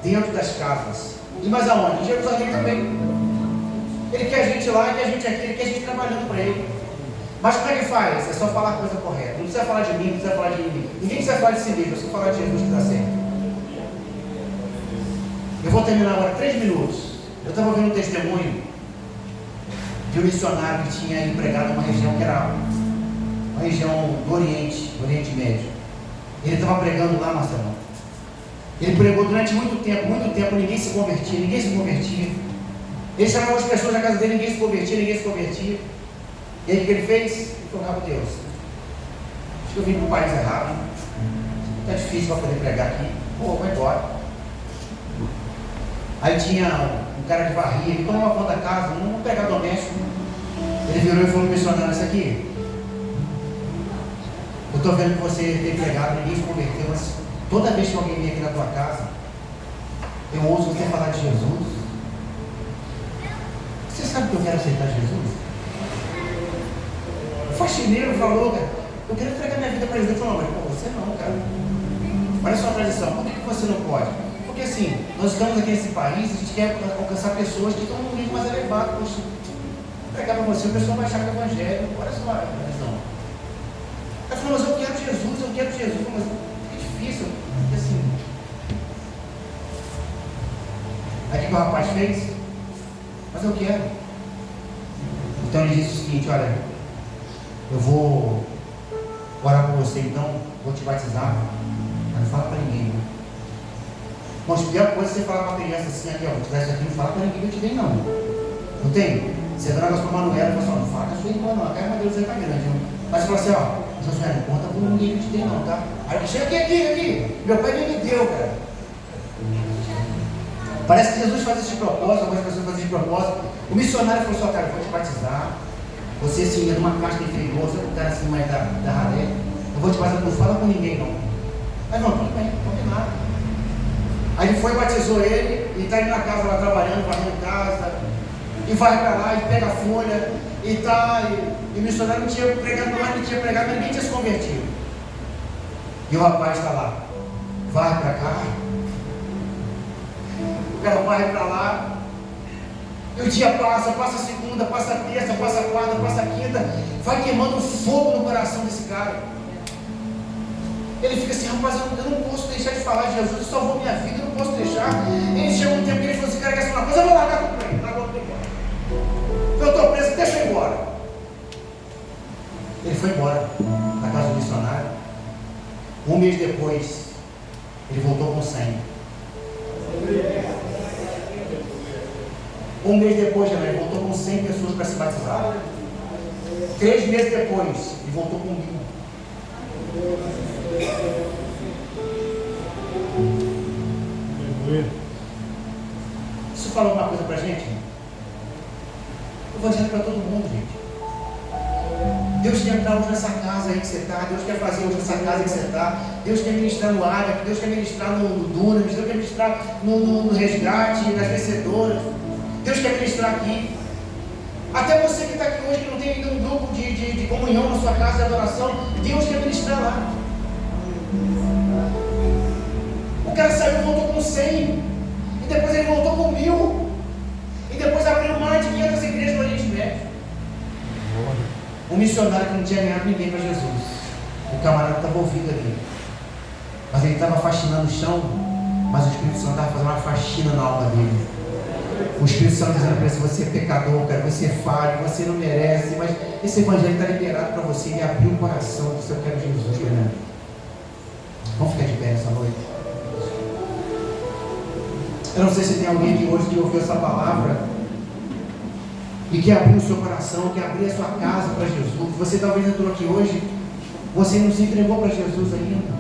Dentro das casas. E mais aonde? Em Jerusalém também. Ele quer a gente lá, quer a gente aqui, ele quer a gente trabalhando para Ele. Mas como é que faz? É só falar a coisa correta. Não precisa falar de mim, não precisa falar de mim. Ninguém precisa falar de si mesmo, é só falar de Jesus que dá certo. Eu vou terminar agora 3 minutos. Eu estava vendo um testemunho de um missionário que tinha empregado uma região que era uma região do Oriente Médio. Ele estava pregando lá, Marcelo. Ele pregou durante muito tempo, ninguém se convertia. Ele chamava as pessoas da casa dele, ninguém se convertia. E aí o que ele fez? Ele falou: Deus, acho que eu vim para o país errado, está difícil para poder pregar aqui, vou embora. Aí tinha um cara que varria, ele tomava conta da casa, um pregador doméstico. Ele virou e falou: missionário, isso aqui, eu estou vendo que você tem pregado, ninguém se converteu, mas toda vez que alguém vem aqui na tua casa, eu ouço você falar de Jesus. Você sabe que eu quero aceitar Jesus? O faxineiro falou: cara, eu quero entregar minha vida para Jesus. Ele falou: mas pô, você não, cara. Olha só a tradição, por que você não pode? Porque assim, nós estamos aqui nesse país, a gente quer alcançar pessoas que estão num nível mais elevado. Poxa, pregar para você, o pessoal vai achar que é evangelho. Olha só a tradição. Ele falou: mas eu quero Jesus. Mas é difícil, porque assim. Aí o que o rapaz fez? Mas eu quero. Então ele disse o seguinte: olha, eu vou orar por você, então vou te batizar, mas não fala para ninguém. Mas a pior coisa é você falar para uma criança assim: aqui, ó, vou te dar isso aqui, não fala para ninguém que eu te dei, não. Não tem? Você dá um negócio para a Manuela e fala assim: não fala da sua irmã, não, a cara de Deus aí está grande. Não. Mas você fala assim: ó, Josué, não conta para ninguém que eu te dei, não, tá? Aí ele chega aqui, meu pai nem me deu, cara. Parece que Jesus faz esse propósito, algumas pessoas fazem esse propósito. O missionário falou assim: ó, cara, eu vou te batizar. Você assim, é de uma casta inferior, você não está assim mais da ralé. Eu vou te batizar, não fala com ninguém, não. Mas não, tudo bem, combinado. Aí ele foi e batizou ele, e está indo na casa lá trabalhando, varrendo casa, e vai para lá, e pega a folha, e o missionário não tinha pregado mais, não tinha pregado, mas ninguém tinha se convertido. E o rapaz está lá, vai para cá, o cara vai para lá, e o dia passa a segunda, passa a terça, passa a quarta, passa a quinta, vai queimando fogo no coração desse cara. Ele fica assim: rapaz, eu não posso deixar de falar de Jesus, ele salvou minha vida, eu não posso deixar. Ele chega um tempo que ele falou assim: cara, quer falar uma coisa, eu vou largar tudo para ele, largou tudo embora. Eu estou preso, deixa eu ir embora. Ele foi embora da casa do missionário. Um mês depois, ele voltou com 100. Um mês depois, ele voltou com 100 pessoas para se batizar. 3 meses depois, ele voltou com 1000. Isso fala alguma coisa pra gente? O evangelho é para todo mundo, gente. Deus quer entrar hoje nessa casa aí que você está. Deus quer fazer hoje nessa casa que você está. Deus quer ministrar no Água. Deus quer ministrar no Dunamis. Deus quer ministrar no Resgate, nas Vencedoras. Deus quer ministrar aqui. Até você que está aqui hoje, que não tem ainda um grupo de comunhão na sua casa de adoração, Deus quer ministrar lá. O cara saiu e voltou com 100, e depois ele voltou com 1000, e depois abriu mais de 500 igrejas no Oriente Médio. Um missionário que não tinha ganhado ninguém para Jesus. O camarada estava ouvindo ali, mas ele estava faxinando o chão, mas o Espírito Santo estava fazendo uma faxina na alma dele. O Espírito Santo dizendo para ele: você é pecador, cara, você é falho, você não merece, mas esse evangelho está liberado para você. Ele abriu o coração, você quer Jesus, né? Vamos ficar de pé nessa noite. Eu não sei se tem alguém aqui hoje que ouviu essa palavra e quer abrir o seu coração, quer abrir a sua casa para Jesus. Você talvez entrou aqui hoje, você não se entregou para Jesus ainda.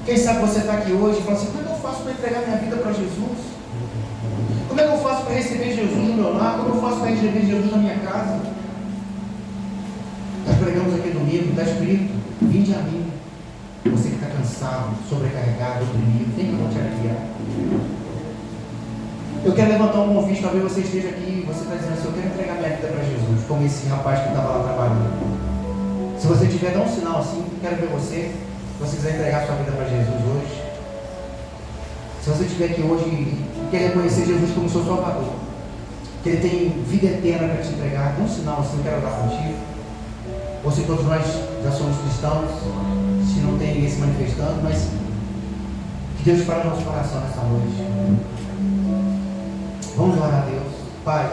Quem sabe você está aqui hoje e fala assim: como é que eu faço para entregar minha vida para Jesus? Como é que eu faço para receber Jesus no meu lar? Como eu faço para receber Jesus na minha casa? Nós pregamos aqui domingo, está escrito: vinde a mim, você que está cansado, sobrecarregado, oprimido, vem que eu vou te aliviar. Eu quero levantar um convite, talvez você esteja aqui e você está dizendo assim: eu quero entregar minha vida para Jesus, como esse rapaz que estava lá trabalhando. Se você tiver, dá um sinal assim, quero ver você. Se você quiser entregar sua vida para Jesus hoje. Se você estiver aqui hoje e quer reconhecer Jesus como seu Salvador, que Ele tem vida eterna para te entregar, dá um sinal assim, quero orar contigo. Ou se todos nós já somos cristãos, se não tem ninguém se manifestando, mas que Deus fale no nosso coração nessa noite. Vamos orar a Deus. Pai,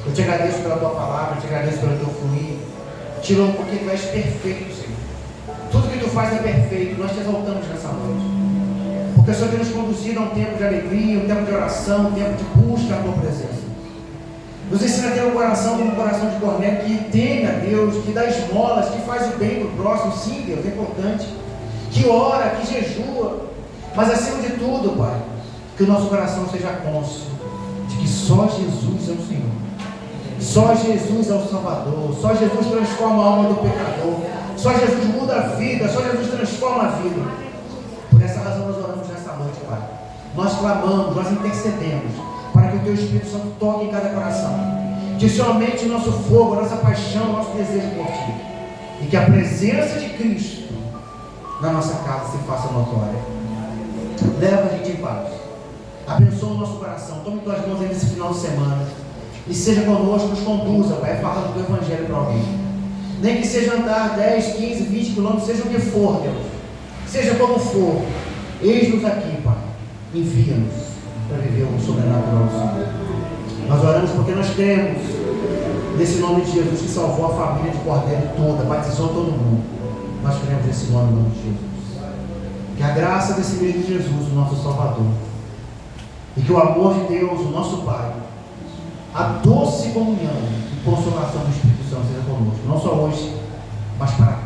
eu te agradeço pela Tua palavra, eu te agradeço pelo Teu fluir. Te louvo porque Tu és perfeito, Senhor. Tudo que Tu faz é perfeito. Nós te exaltamos nessa noite. Porque o Senhor tem nos conduzido a um tempo de alegria, um tempo de oração, um tempo de busca à Tua presença. Nos ensina a ter um coração como um coração de Cornélio, que teme a Deus, que dá esmolas, que faz o bem para o próximo. Sim, Deus, é importante. Que ora, que jejua. Mas acima de tudo, Pai, que o nosso coração seja cônscio de que só Jesus é o Senhor. Só Jesus é o Salvador. Só Jesus transforma a alma do pecador. Só Jesus muda a vida. Só Jesus transforma a vida. Por essa razão nós oramos nessa noite, Pai. Nós clamamos, nós intercedemos para que o Teu Espírito Santo toque em cada coração. Que somente o nosso fogo, a nossa paixão, o nosso desejo por Ti. E que a presença de Cristo na nossa casa se faça notória. Leva a gente em paz. Abençoa o nosso coração. Tome Tuas mãos aí nesse final de semana. E seja conosco, nos conduza, Pai, falando do Teu Evangelho para alguém. Nem que seja andar 10, 15, 20 quilômetros, seja o que for, Deus. Seja como for. Eis-nos aqui, Pai. Envia-nos para viver o sobrenatural do Senhor. Nós oramos porque nós cremos Nesse nome de Jesus que salvou a família de Cordeiro toda, batizou todo mundo. Nós queremos esse nome no nome de Jesus. Que a graça desse mesmo Jesus, o nosso Salvador, e que o amor de Deus, o nosso Pai, a doce comunhão e consolação do Espírito Santo seja conosco, não só hoje, mas para